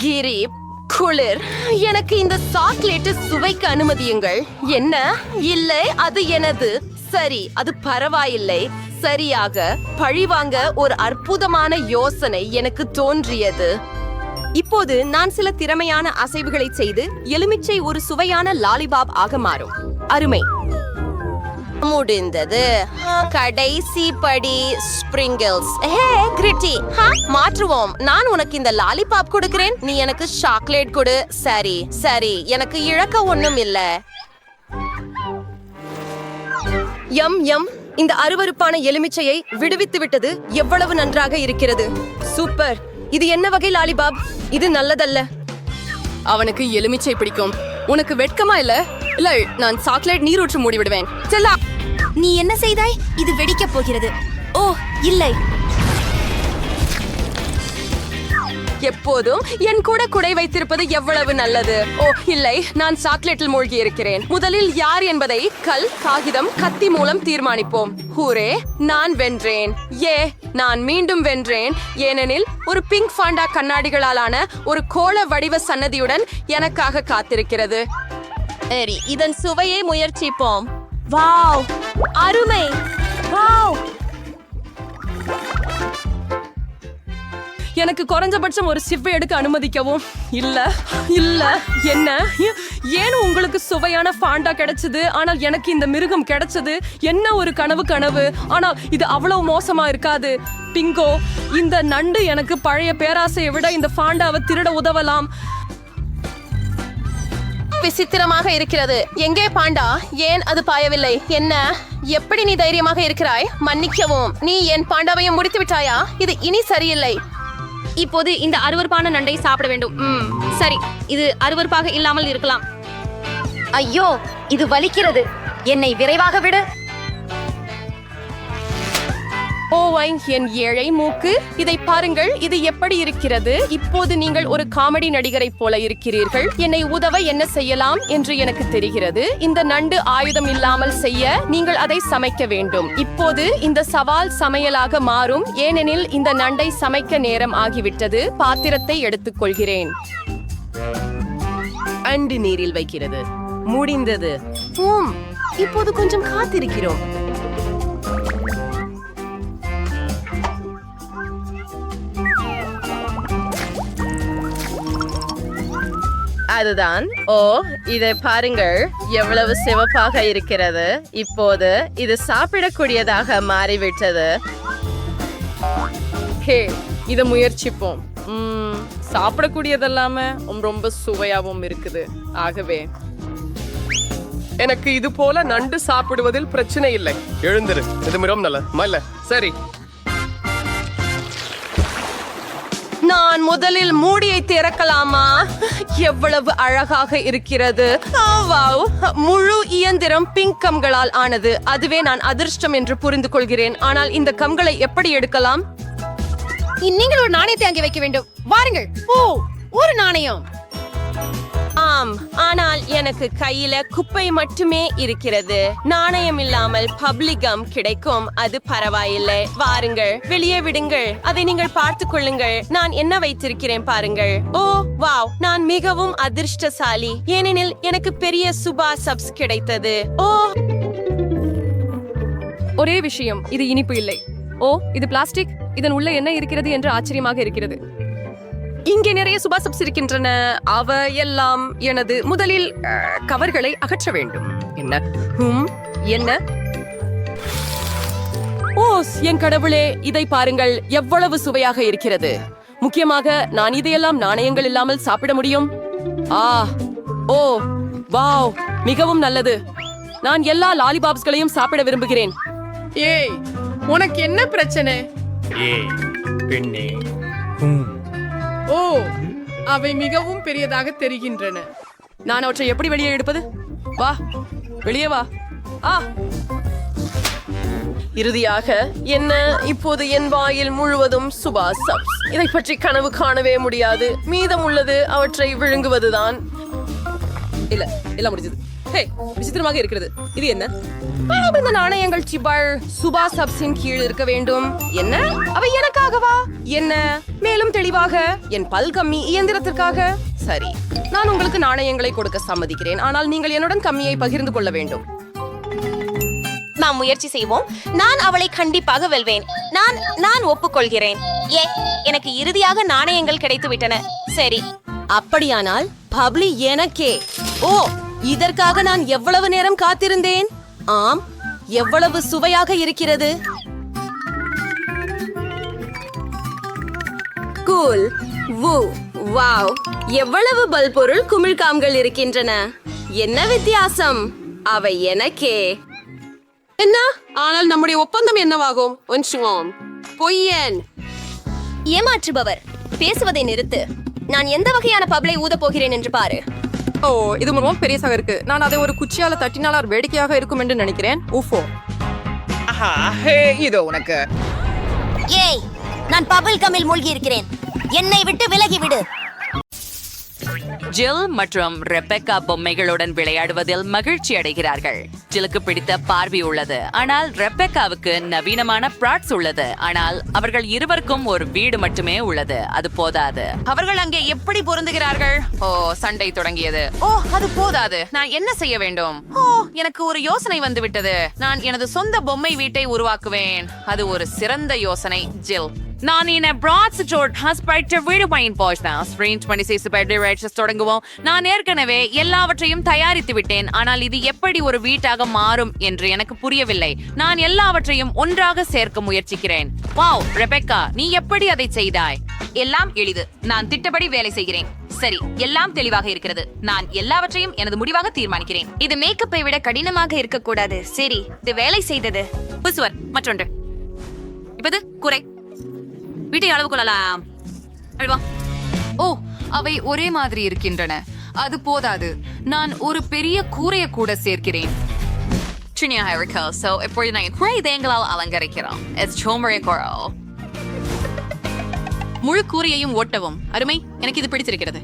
கிரி, குளிர். எனக்கு இந்த சாக்லேட் சுவைக்க அனுமதியுங்கள். என்ன? இல்லை, அது எனது. சரி, அது பரவாயில்லை. சரியாக பழிவாங்க ஒரு அற்புதமான யோசனை எனக்கு தோன்றியது. இப்போது நான் சில திறமையான அசைவுகளை செய்து எலுமிச்சை ஒரு சுவையான லாலிபாப் ஆக மாறும். அருமை. முடிந்தது. கடைசி படி ஸ்பிரிங்கிள்ஸ். ஹே கிரிட்டி, மாற்றுவோம். நான் உனக்கு இந்த லாலிபாப் கொடுக்கிறேன். நீ எனக்கு சாக்லேட் கொடு. சரி சரி, எனக்கு இழக்க ஒண்ணும் இல்ல. யம் யம். இந்த அருவருப்பான எலுமிச்சையை விடுவித்து விட்டது எவ்வளவு நன்றாக இருக்கிறது. சூப்பர். இது என்ன வகை லாலிபாப்? இது நல்லதல்ல. அவனுக்கு எலுமிச்சை பிடிக்கும். உனக்கு வெட்கமா இல்ல? இல்ல, நான் சாக்லேட் நீரூற்று மூடி விடுவேன். செல்லா, நீ என்ன செய்தாய்? இது வெடிக்கப் போகிறது. ஓ இல்லை. எப்போதும் என் கூட குடை வைத்திருப்பது எவ்வளவு நல்லது. ஓ இல்லை, நான் சாக்லேட்டில் மூழ்கி இருக்கிறேன். முதலில் யார் என்பதை கல், காகிதம், கத்தி மூலம் தீர்மானிப்போம். ஹூரே, நான் வென்றேன். நான் மீண்டும் வென்றேன். ஏனெனில் ஒரு பிங்க் ஃபாண்டா கண்ணாடிகளாலான ஒரு கோள வடிவ சன்னதியுடன் எனக்காக காத்திருக்கிறது. சரி, இதன் சுவையை முயற்சிப்போம். வாவ், அருமை. வாவ், எனக்கு குறைஞ்சபட்சம் ஒரு சிவ்வை எடுக்க அனுமதிக்கவும். இல்ல இல்ல என்ன ஏன் உங்களுக்கு சுவையான ஃபாண்டா கிடைச்சது, ஆனால் எனக்கு இந்த மிருகம் கிடைச்சது? என்ன ஒரு கனவு. ஆனால் இது அவ்வளவு மோசமா இருக்காது. பிங்கோ, இந்த நண்டு எனக்கு பழைய பேராசையை விட இந்த ஃபாண்டாவை திருட உதவலாம். விசித்திரமாக இருக்கிறது. எங்கே பாண்டா? ஏன் அது பாயவில்லை? என்ன? எப்படி நீ தைரியமாக இருக்கிறாய்? மன்னிக்கவும், நீ என் பாண்டாவையும் முடித்து விட்டாயா? இது இனி சரியில்லை. இப்போது இந்த அருவருப்பான நண்டை சாப்பிட வேண்டும். சரி, இது அருவருப்பாக இல்லாமல் இருக்கலாம். ஐயோ, இது வலிக்கிறது. என்னை விரைவாக விடு. ஓவை, என் ஏழை மூக்கு, இதை பாருங்கள். இது எப்படி இருக்கிறது? இப்போது நீங்கள் ஒரு காமெடி நடிகரை போல இருக்கிறீர்கள். என்னை உதவ என்ன செய்யலாம் என்று எனக்கு தெரிகிறது. இந்த நண்டு ஆயுதம் இல்லாமல் செய்ய நீங்கள் அதை சமைக்க வேண்டும். இப்போது இந்த சவால் சமையலாக மாறும், ஏனெனில் இந்த நண்டை சமைக்க நேரம் ஆகிவிட்டது. பாத்திரத்தை எடுத்துக்கொள்கிறேன். அண்டு நீரில் வைக்கிறது. முடிந்தது. இப்போது கொஞ்சம் காத்திருக்கிறோம். அதுதான். ஓ, இதை பாருங்கள், எவ்வளவு சிவப்பாக இருக்கிறது. இப்போது இது சாப்பிடக்கூடியதாக மாறிவிட்டது. ஹே, இதை முயற்சிப்போம். சாப்பிடக்கூடியதெல்லாம ரொம்ப சுவையாகவும் இருக்குது. ஆகவே எனக்கு இது போல நண்டு சாப்பிடுவதில் பிரச்சனை இல்லை. எழுந்திரு, இது மிகவும் நல்ல. சரி, நான் முதலில் மூடியை திறக்கலாமா? எவ்வளவு அழகாக இருக்கிறது. வாவ், முழு இயந்திரம் பிங்க் கம்களால் ஆனது. அதுவே நான் அதிர்ஷ்டம் என்று புரிந்து கொள்கிறேன். ஆனால் இந்த கம்களை எப்படி எடுக்கலாம்? நீங்கள் ஒரு நாணயத்தை அங்கே வைக்க வேண்டும். வாருங்கள். ஓ, ஒரு நாணயம். ஆம், ஆனால் எனக்கு கையில குப்பை மட்டுமே இருக்கிறது. நாணயம் இல்லாமல் பப்ளிகம் கிடைக்கும். அது பரவாயில்லை. வாருங்கள், வெளியே விடுங்கள். அதை நீங்கள் பார்த்துக் கொள்ளுங்கள். நான் என்ன வைத்திருக்கிறேன் பாருங்கள். ஓ வாவ், நான் மிகவும் அதிர்ஷ்டசாலி, ஏனெனில் எனக்கு பெரிய சுபா சப்ஸ் கிடைத்தது. ஓ, ஒரே விஷயம், இது இனிப்பு இல்லை. ஓ, இது பிளாஸ்டிக். இதன் உள்ள என்ன இருக்கிறது என்று ஆச்சரியமாக இருக்கிறது. இங்கே நிறைய சுபா சப்ஸ் இருக்கின்றன. அவ எல்லாம் எனது. முதலில் கவர்களை அகற்ற வேண்டும். என்ன? ஓ, என் கடவுளே, இதை பாருங்கள், எவ்வளவு சுவையாக இருக்கிறது. முக்கியமாக நான் இதையெல்லாம் நாணயங்கள் இல்லாமல் சாப்பிட முடியும். ஓ வாவ், மிகவும் நல்லது. நான் எல்லா லாலிபாப்ஸ்களையும் சாப்பிட விரும்புகிறேன். ஏய், உனக்கு என்ன பிரச்சனை? ஏய் பெண்ணே, ஓ, அவை மிகவும் பெரியதாக தெரிகின்றன. நான் அவற்றை எப்படி வெளியே எடுப்பது? வா, வெளியே வா. இறுதியாக என்ன? இப்போது என் வாயில் முழுவதும் சுபா சப்ஸ். இதை பற்றி கனவு காணவே முடியாது. மீதம் உள்ளது அவற்றை விழுங்குவதுதான். இல்ல, எல்லாம் முடிஞ்சது. ஹே, விசித்திரமாக இருக்கிறது. இது என்ன? இந்த நாணயங்கள் சிபாள் சுபா சப்ஸின் கீழ் இருக்க வேண்டும். என்ன? அவை எனக்காகவா? என்ன? மேலும் தெளிவாக, என் பல்கம்மி இயந்திரத்திற்காக. சரி, நான் உங்களுக்கு நாணயங்களை கொடுக்க சம்மதிக்கிறேன், ஆனால் நீங்கள் என்னுடன் கம்மியை பகிர்ந்து கொள்ள வேண்டும். நாம் முயற்சி செய்வோம். நான் அவளை கண்டிப்பாக வெல்வேன். நான் ஒப்புக்கொள்கிறேன். எனக்கு இறுதியாக நாணயங்கள் கிடைத்து விட்டன. சரி, அப்படியானால் பப்ளி எனக்கே. ஓ, இதற்காக நான் எவ்வளவு நேரம் காத்திருந்தேன். ஆம், எவ்வளவு சுவையாக இருக்கிறது. கூல். வாவ், எவ்வளவு பல்பொருள் குமிழ்காம்கள் இருக்கின்றன. என்ன வித்தியாசம்? அவை எனக்கே. என்ன? ஆனால் நம்முடைய ஒப்பந்தம் என்னவாகும்? பொய்யன், ஏமாற்றுபவர், பேசுவதை நிறுத்து. நான் எந்த வகையான பப்ளை ஊத போகிறேன் என்று பாரு. ஓ, இது ரொம்ப பெரியசாக இருக்கு. நான் அதை ஒரு குச்சியால தட்டினால் வேடிக்கையாக இருக்கும் என்று நினைக்கிறேன். ஊஃபோ. இதோ உனக்கு. ஏய், நான் பபிள் கம்மில் மூழ்கி இருக்கிறேன். என்னை விட்டு விலகி விடு. ஜில் மற்றும் ரெபெக்கா பொம்மைகளுடன் விளையாடுவதில் மகிழ்ச்சி அடைகிறார்கள். ஜில்லுக்கு பிடித்த பார்வி உள்ளது, ஆனால் ரெபெக்காவுக்கு நவீனமான ப்ராட்ஸ் உள்ளது. ஆனால் அவர்கள் இருவருக்கும் ஒரு வீடு மட்டுமே உள்ளது. அது போதாது. அவர்கள் அங்கே எப்படி பொருந்துகிறார்கள்? ஓ, சண்டை தொடங்கியது. ஓ, அது போதாது. நான் என்ன செய்ய வேண்டும்? ஓ, எனக்கு ஒரு யோசனை வந்துவிட்டது. நான் எனது சொந்த பொம்மை வீட்டை உருவாக்குவேன். அது ஒரு சிறந்த யோசனை. ஜில், நான் என்ன பிராட்ஸ் ஜோட் ஹாஸ்பிட்டல் வீடு வாங்கி போச்சேன். ஸ்ப்ரிங் 26 பர்த்டே ரைட்ஸ் தொடங்குவோம். நான் ஏற்கனவே எல்லாவற்றையும் தயாரித்து விட்டேன். ஆனால் இது எப்படி ஒரு வீட்டாக மாறும் என்று எனக்கு புரியவில்லை. நான் எல்லாவற்றையும் ஒன்றாக சேர்க்க முயற்சிக்கிறேன். வாவ் ரெபெக்கா, நீ எப்படி அதை செய்தாய்? எல்லாம் எளிது. நான் திட்டப்படி வேலை செய்கிறேன். சரி, எல்லாம் தெளிவாக இருக்கிறது. நான் எல்லாவற்றையும் எனது முடிவாக தீர்மானிக்கிறேன். இது மேக்கப்பை விட கடினமாக இருக்கக்கூடாது. சரி, இது வேலை செய்தது. புசுவர் மற்றொன்று. இப்பது குறை வீட்டை அளவு கொள்ளலாம். அல்வா. ஓ, அவை ஒரே மாதிரி இருக்கின்றன. அது போதாது. நான் ஒரு பெரிய கூரையை கூட சேர்க்கிறேன். சின்னியாக இருக்கு. சோ எப்பொழுது நான் குறை தேங்களால் அலங்கரிக்கிறோம். It's சோமரே grow. முழு கூரையையும் ஓட்டவும். அருமை, எனக்கு இது பிடித்திருக்கிறது.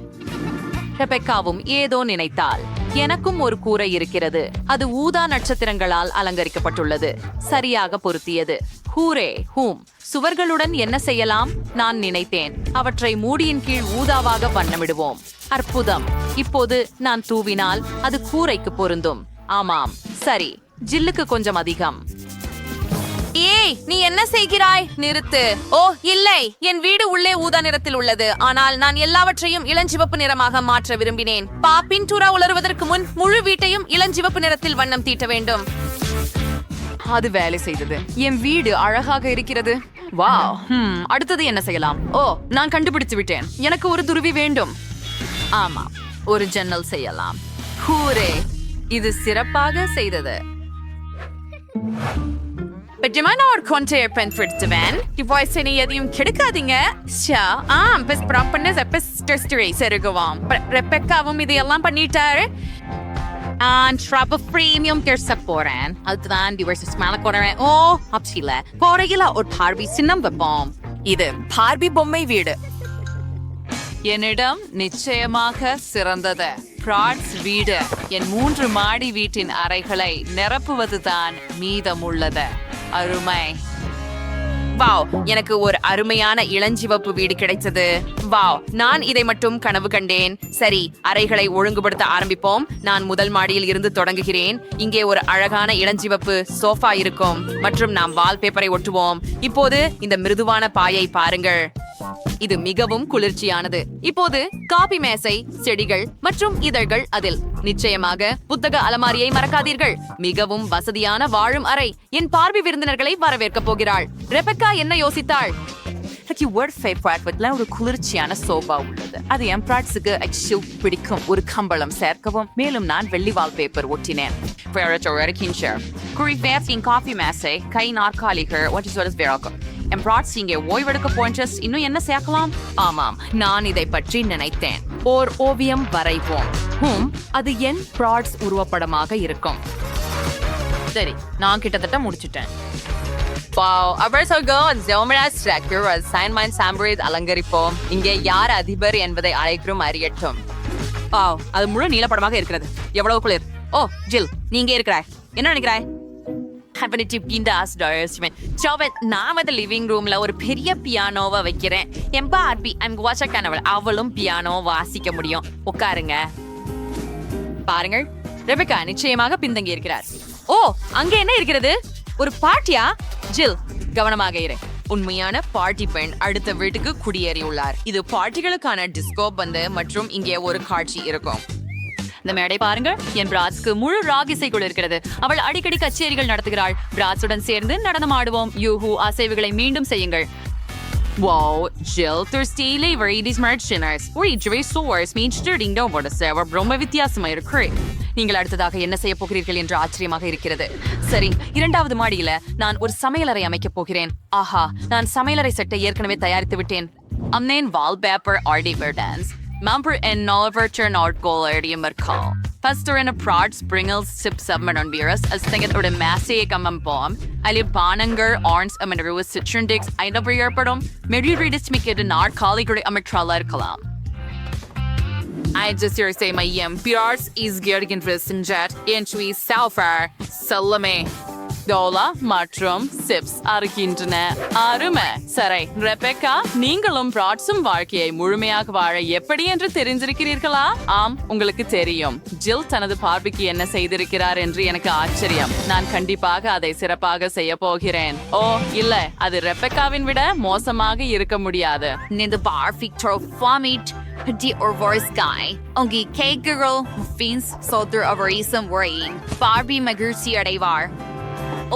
ரெபெக்காவும் ஏதோ நினைத்தாள். எனக்கும் ஒரு கூரை இருக்கிறது. அது ஊதா நட்சத்திரங்களால் அலங்கரிக்கப்பட்டுள்ளது. சரியாக பொருத்தியது. ஹூரே ஹூம். சுவர்களுடன் என்ன செய்யலாம்? நான் நினைத்தேன், அவற்றை மூடியின் கீழ் ஊதாவாக வண்ணமிடுவோம். அற்புதம். இப்போது நான் தூவினால் அது கூரைக்கு பொருந்தும். ஆமாம், சரி. ஜில்லுக்கு கொஞ்சம் அதிகம். ஏய், நீ என்ன செய்கிறாய்? நிறுத்து. ஓ இல்லை, என் வீடு உள்ளே ஊதா நிறத்தில் உள்ளது. ஆனால் நான் எல்லாவற்றையும் இளஞ்சிவப்பு நிறமாக மாற்ற விரும்பினேன். பின்டூரா உலருவதற்கு முன் முழு வீட்டையும் இளஞ்சிவப்பு நிறத்தில் வண்ணம் தீட்ட வேண்டும். அது வேலை செய்தது. என் வீடு அழகாக இருக்கிறது. வாவ். அடுத்தது என்ன செய்யலாம்? ஓ, நான் கண்டுபிடித்து விட்டேன். எனக்கு ஒரு துருவி வேண்டும். ஆமா, ஒரு ஜன்னல் செய்யலாம். ஹூரே, இது சிறப்பாக செய்தது. பெஜமானோர் கொண்டே பென்ஃபிட்ஸ்வன் டிவைஸ் நீ எதையும் கெடுக்காதீங்க. பெஸ் ப்ராப்பர்னஸ் எபிஸ்டஸ்டரி செருகுவாம். ரெபெக்காவும் இதையெல்லாம் பண்ணிட்டாரு. ட்ரப் பிரீமியம் கேர்ச போறேன். அதுதான் டிவைஸ் மேல போறேன். ஓ அப்சில போறையில ஒரு பார்பி சின்னம் வைப்போம். இது பார்பி பொம்மை வீடு. என்னிடம் நிச்சயமாக சிறந்தது பிராட்ஸ் வீடு. என் 3 மாடி வீட்டின் அறைகளை நிரப்புவதுதான் மீதமுள்ளது. அருமை. வாவ், எனக்கு ஒரு அருமையான இளஞ்சிவப்பு வீடு கிடைத்தது. வாவ், நான் இதை மட்டும் கனவு கண்டேன். சரி, அறைகளை ஒழுங்குபடுத்த ஆரம்பிப்போம். நான் முதல் மாடியில் இருந்து தொடங்குகிறேன். இங்கே ஒரு அழகான இளஞ்சிவப்பு சோஃபா இருக்கும் மற்றும் நாம் வால்பேப்பரை ஒட்டுவோம். இப்போது இந்த மிருதுவான பாயை பாருங்கள். இது மிகவும் குளிர்ச்சியானது. இப்போது காபி மேசை, செடிகள் மற்றும் இதழ்கள் அதில். நிச்சயமாக புத்தக அலமாரியை மறக்காதீர்கள். மிகவும் வசதியான வாழும் அறை. என் பார்வை விருந்தினர்களை வரவேற்க போகிறாள். ரெபெக்கா என்ன யோசித்தாள்? ஒரு குளிர்ச்சியான சோபா உள்ளது. அது எம்ப்ராட்ஸுக்கு பிடிக்கும். ஒரு கம்பளம் சேர்க்கவும். மேலும் நான் வெள்ளி வால்பேப்பர் ஒட்டினேன். காஃபி மேசை, கை நாற்காலிகள். எம்ப்ராட்ஸ் இங்கே ஓய்வெடுக்க போயின்ட்ரஸ். இன்னும் என்ன சேர்க்கலாம்? ஆமாம், நான் இதை பற்றி நினைத்தேன். ஓர் ஓவியம் வரைவோம். அது என் ப்ராட்ஸ் உருவப்படமாக இருக்கும். சரி, நான் கிட்டத்தட்ட முடிச்சிட்டேன். அலங்கரிப்போம். இங்கே யார் அதிபர் என்பதை அனைவரும் அறியட்டும். அது முழு நீலப்படமாக இருக்கிறது. எவ்வளவு குளிர். ஓ ஜில், நீ இங்கே இருக்கிறாய். என்ன நினைக்கிறாய்? நான் லிவிங் ரூம்ல ஒரு பெரிய பியானோவை வைக்கிறேன். அவளும் பியானோ வாசிக்க முடியும். உட்காருங்க. பாருங்கள், ரெபெக்கா நிச்சயமாக பின்தங்கி இருக்கிறார். ஓ, அங்க என்ன இருக்கிறது? ஒரு பார்ட்டியா? ஜில், கவனமாக இரு. உண்மையான பார்ட்டி பெண் அடுத்த வீட்டுக்கு குடியேறியுள்ளார். இது பார்ட்டிகளுக்கான டிஸ்கோ பந்து மற்றும் இங்கே ஒரு காட்சி இருக்கும். இந்த மேடை பாருங்கள். என் பிராட்ஸ்க்கு முழு ராக் இசைக்குள் இருக்கிறது. அவள் அடிக்கடி கச்சேரிகள் நடத்துகிறாள். பிராட்ஸுடன் சேர்ந்து நடனம் ஆடுவோம். யூஹூ, அசைவுகளை மீண்டும் செய்யுங்கள். Wow, Jill, Thursday various merchandise. ரொம்ப வித்தியாசமா இருக்கு. நீங்கள் அடுத்ததாக என்ன செய்ய போகிறீர்கள் என்று ஆச்சரியமாக இருக்கிறது. சரி, 2வது மாடியில நான் ஒரு சமையலறை அமைக்க போகிறேன். ஆஹா, நான் சமையலறை செட்டை ஏற்கனவே தயாரித்து விட்டேன். அம்னேன் wallpaper ஆர்டிவர்டன்ஸ் Member en Nolverter Nordgålerium Merkal. Pastor en a prod springels sip subman on virus as thinget or the massy gamam bomb. Ali Bonanger Orns a Manerua Citron Dix I never year pardon. Maybe read it to make it an art colleague or a matrala kalam. I just hear say my PRs is geared against jet entry Salfar Salame. Dola மற்றும் chips அறுக்கின்றன. அருமை. சரி Rebecca, நீங்களும் பிராட்ஸும் வாழ்க்கையை முழுமையாக வாழ எப்படி என்று தெரிஞ்சிருக்கிறீர்களா? ஆம், உங்களுக்கு தெரியும். ஜில் தனது பார்பிக்கு என்ன செய்திருக்கிறார் என்று எனக்கு ஆச்சரியம். நான் கண்டிப்பாக அதை சிறப்பாக செய்ய போகிறேன். ஓ இல்ல, அது ரெபெக்காவின் விட மோசமாக இருக்க முடியாது. இந்த barbecue ட்ரோஃபாமிட் die Orvors guy. Ongi Kegero Fins Soldier of Reason Worrying. Barbie மகிழ்ச்சி அடைவார்.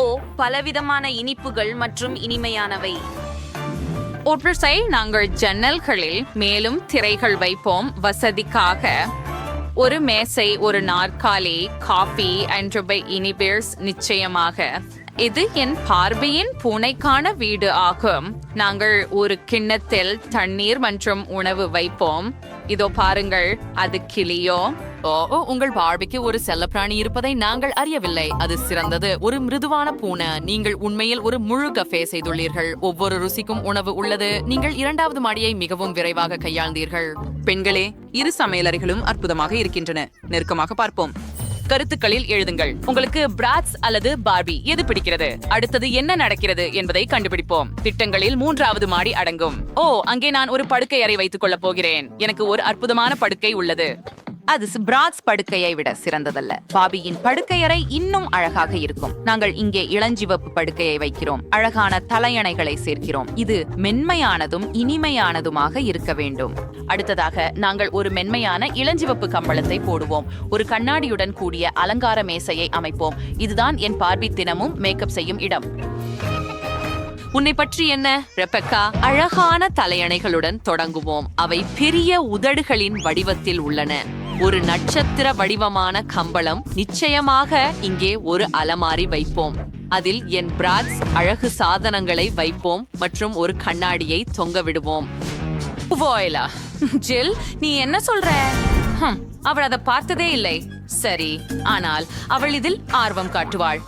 ஓ, பலவிதமான இனிப்புகள் மற்றும் இனிமையானவை. ஒற்றை நாங்கள் ஜன்னல்களில் மேலும் திரைகள் வைப்போம் வசதிக்காக. ஒரு மேசை, ஒரு நாற்காலி, காபி அண்ட் இனிபேர்ஸ் நிச்சயமாக. இது என் பார்வையின் பூனைக்கான வீடு ஆகும். நாங்கள் ஒரு கிண்ணத்தில் தண்ணீர் மற்றும் உணவு வைப்போம். இதோ பாருங்கள், அது கிளியோ. ஓ, உங்கள் பார்வைக்கு ஒரு செல்லப்பிராணி இருப்பதை நாங்கள் அறியவில்லை. அது சிறந்தது. ஒரு மிருதுவான பூனை. நீங்கள் உண்மையில் ஒரு முழு கஃபே செய்துள்ளீர்கள். ஒவ்வொரு ருசிக்கும் உணவு உள்ளது. நீங்கள் 2வது மாடியை மிகவும் விரைவாக கையாண்டீர்கள். பெண்களே, இரு சமையலறைகளும் அற்புதமாக இருக்கின்றன. நெருக்கமாக பார்ப்போம். கருத்துக்களில் எழுதுங்கள். உங்களுக்கு பிராட்ஸ் அல்லது பார்பி எது பிடிக்கிறது? அடுத்தது என்ன நடக்கிறது என்பதை கண்டுபிடிப்போம். திட்டங்களில் 3வது மாடி அடங்கும். ஓ, அங்கே நான் ஒரு படுக்கை அறை வைத்துக் கொள்ளப் போகிறேன். எனக்கு ஒரு அற்புதமான படுக்கை உள்ளது. அது பிராட்ஸ் படுக்கையை விட சிறந்ததல்ல. பாபியின் படுக்கை அறை இன்னும் அழகாக இருக்கும். நாங்கள் இங்கே இளஞ்சிவப்பு படுக்கையை வைக்கிறோம். அழகான தலையணைகளை சேர்க்கிறோம். இது மென்மையானதும் இனிமையானதுமாக இருக்க வேண்டும். அடுத்ததாக நாங்கள் ஒரு மென்மையான இளஞ்சிவப்பு கம்பளத்தை போடுவோம். ஒரு கண்ணாடியுடன் கூடிய அலங்கார மேசையை அமைப்போம். இதுதான் என் பார்பி தினமும் மேக்கப் செய்யும் இடம். உன்னை பற்றி என்ன ரெபெக்கா? அழகான தலையணைகளுடன் தொடங்குவோம். அவை பெரிய உதடுகளின் வடிவத்தில் உள்ளன. ஒரு நட்சத்திர வடிவமான கம்பளம். நிச்சயமாக இங்கே ஒரு அலமாரி வைப்போம். அதில் என் பிராட்ஸ் அழகு சாதனங்களை வைப்போம் மற்றும் ஒரு கண்ணாடியை தொங்க விடுவோம். ஜில், நீ என்ன சொல்ற? அவள் அதை பார்த்ததே இல்லை. சரி, ஆனால் அவள் இதில் ஆர்வம் காட்டுவாள்.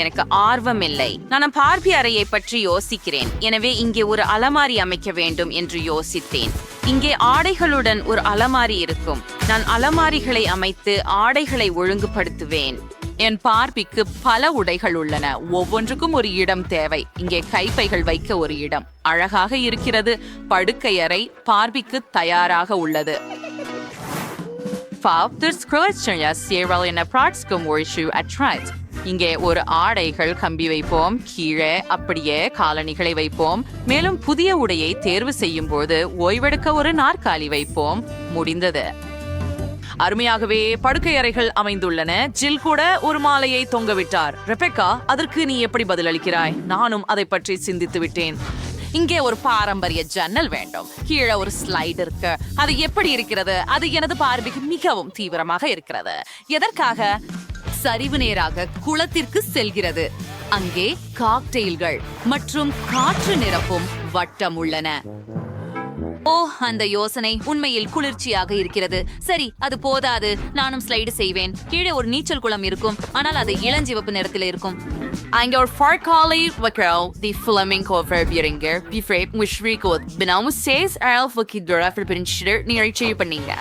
எனக்கு ஆர்வம் இல்லை. நான் பார்பி அறையை பற்றி யோசிக்கிறேன். எனவே இங்கே ஒரு அலமாரி அமைக்க வேண்டும் என்று யோசித்தேன். இங்கே ஆடைகளுடன் ஒரு அலமாரி இருக்கும். நான் அலமாரிகளை அமைத்து ஆடைகளை ஒழுங்குபடுத்துவேன். என் பார்பிக்கு பல உடைகள் உள்ளன. ஒவ்வொன்றுக்கும் ஒரு இடம் தேவை. இங்கே கைப்பைகள் வைக்க ஒரு இடம். அழகாக இருக்கிறது. படுக்கையறை பார்பிக்கு தயாராக உள்ளது. இங்கே ஒரு ஆடைகள் கம்பி வைப்போம். கீழே அப்படியே காலணிகளை வைப்போம். மேலும் புதிய உடையை தேர்வு செய்யும் போது ஓய்வெடுக்க ஒரு நாற்காலி வைப்போம். முடிந்தது. அருமையாகவே படுக்கை அறைகள் அமைந்துள்ளன. ஜில் கூட ஒரு மாலையை தொங்கவிட்டார். ரெபெக்கா, அதற்கு நீ எப்படி பதிலளிக்கிறாய்? நானும் அதை பற்றி சிந்தித்து விட்டேன். இங்கே ஒரு பாரம்பரிய ஜன்னல் வேண்டும். கீழே ஒரு ஸ்லைடு இருக்கு. அது எப்படி இருக்கிறது? அது எனது பார்வைக்கு மிகவும் தீவிரமாக இருக்கிறது. எதற்காக? சரிவு நேராக குளத்திற்கு செல்கிறது. அங்கே காக்டெயில்கள் மற்றும் காற்று நிரப்பும் வட்டம் உள்ளன. ஓ, அந்த யோசனை உண்மையில் குளிர்ச்சியாக இருக்கிறது. சரி, அது போதாது. நானும் ஸ்லைடு செய்வேன். கீழே ஒரு நீச்சல் குளம் இருக்கும், ஆனால் அது இளஞ்சிவப்பு நிறத்தில் இருக்கும். அங்கே ஒரு ஃபார்காலி வக்ரல் தி ஃபிளமிங்கோ வெர்பியரிங்கர் பிஃப்ரேப் முஷ்ரிகோத் பினாமு சேஸ் ஆல்ஃப் கிட்ரா ஃபிலிப்பின்ஷிடர் நிகழ்ச்சி பண்ணீங்க.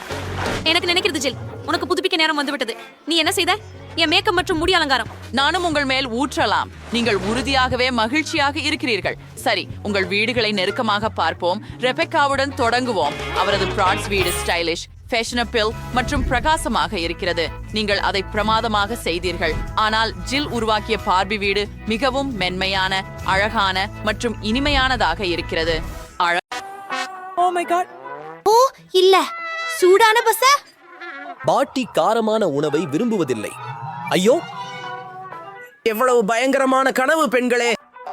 எனக்கு நினைக்கிறது ஜில், உனக்கு புதுப்பிக்க நேரம் வந்துவிட்டது. நீ என்ன செய்த? என் மேக்கப் மற்றும் முடி அலங்காரம். நானும் உங்கள் மேல் ஊற்றலாம். நீங்கள் உறுதியாகவே மகிழ்ச்சியாக இருக்கிறீர்கள். சரி, உங்கள் வீடுகளை நெருக்கமாக பார்ப்போம். ரெபெக்காவுடன் தொடங்குவோம். அவரது பிராட்ஸ் வீடு ஸ்டைலிஷ், ஃபேஷனபிள் மற்றும் பிரகாசமாக இருக்கிறது. நீங்கள் அதை பிரமாதமாக செய்தீர்கள். ஆனால் ஜில் உருவாக்கிய பார்பி வீடு மிகவும் மென்மையான, அழகான மற்றும் இனிமையானதாக இருக்கிறது. ஓ இல்ல, சூடான பச. பாட்டி காரமான உணவை விரும்புவதில்லை. ஐயோ, எவ்வளவு பயங்கரமான கனவு பெண்களே.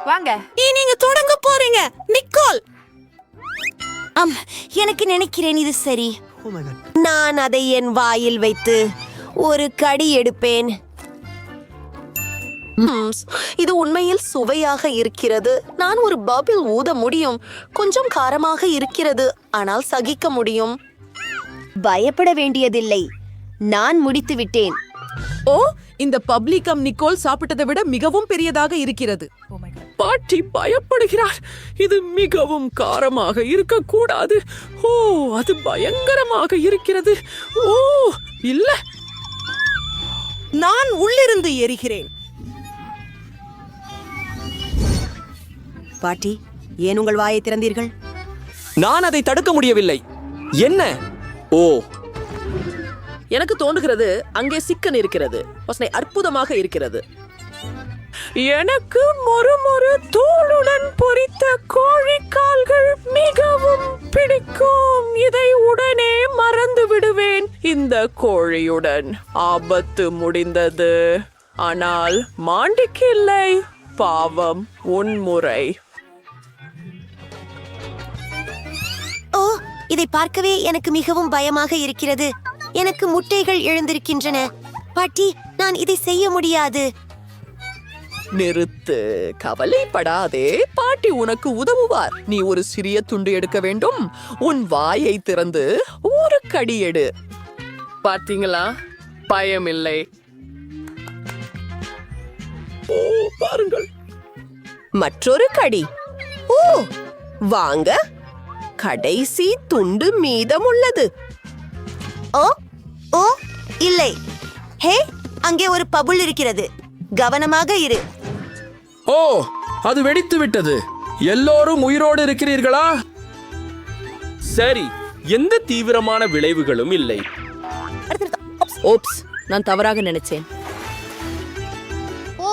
வாங்க, நீங்க தொடங்க போறீங்க நிக்கோல். எனக்கு நினைக்கிறேன் இது சரி. நான் அதை என் வாயில் வைத்து ஒரு கடி எடுப்பேன். இது உண்மையில் சுவையாக இருக்கிறது. நான் ஒரு பபிள் ஊத முடியும். கொஞ்சம் காரமாக இருக்கிறது, ஆனால் சகிக்க முடியும். பயப்பட வேண்டியதில்லை, நான் முடித்து விட்டேன். ஓ, இந்த பப்ளிகம் நிக்கோல் சாப்பிட்டதை விட மிகவும் பெரியதாக இருக்கிறது. பாட்டி பயப்படுகிறார். இது மிகவும் காரமாக இருக்கக்கூடாது. ஓ, அது பயங்கரமாக இருக்கிறது. ஓ இல்ல, நான் உள்ளிருந்து எரிகிறேன். பாட்டி, ஏன் உங்கள் வாயை திறந்தீர்கள்? நான் அதை தடுக்க முடியவில்லை. என்ன? ஓ, எனக்கு தோன்றுகிறது அங்கே சிக்கன் இருக்கிறது. வாசனை அற்புதமாக இருக்கிறது. எனக்கு மொறு தோலுடன் பொரித்த கோழிக்கால்கள் மிகவும் பிடிக்கும். இதை உடனே மறந்து விடுவேன். இந்த கோழியுடன் ஆபத்து முடிந்தது. ஆனால் மாண்டிக்கு இல்லை. பாவம், உன்முறை. ஓ, இதை பார்க்கவே எனக்கு மிகவும் பயமாக இருக்கிறது. எனக்கு முட்டைகள் எழுந்திருக்கின்றன. பாட்டி, நான் இதை செய்ய முடியாது. நிறுத்து, கவலைப்படாதே. பாட்டி உனக்கு உதவுவார். நீ ஒரு சிறிய துண்டு எடுக்க வேண்டும். உன் வாயை திறந்து ஒரு கடி எடு. பாத்தீங்களா? பயமில்லை. ஓ, பாருங்கள், மற்றொரு கடி. ஓ, வாங்க, கடைசி துண்டு மீதம் உள்ளது. ஓ ஓ இல்லை. ஹே, அங்கே ஒரு பபுள் இருக்கிறது. கவனமாக இரு. ஓ, அது வெடித்து விட்டது. எல்லோரும் உயிரோடு இருக்கிறீர்களா? சரி, எந்த தீவிரமான விளைவுகளும் இல்லை. ஓப்ஸ், நான் தவறாக நினைச்சேன். ஓ,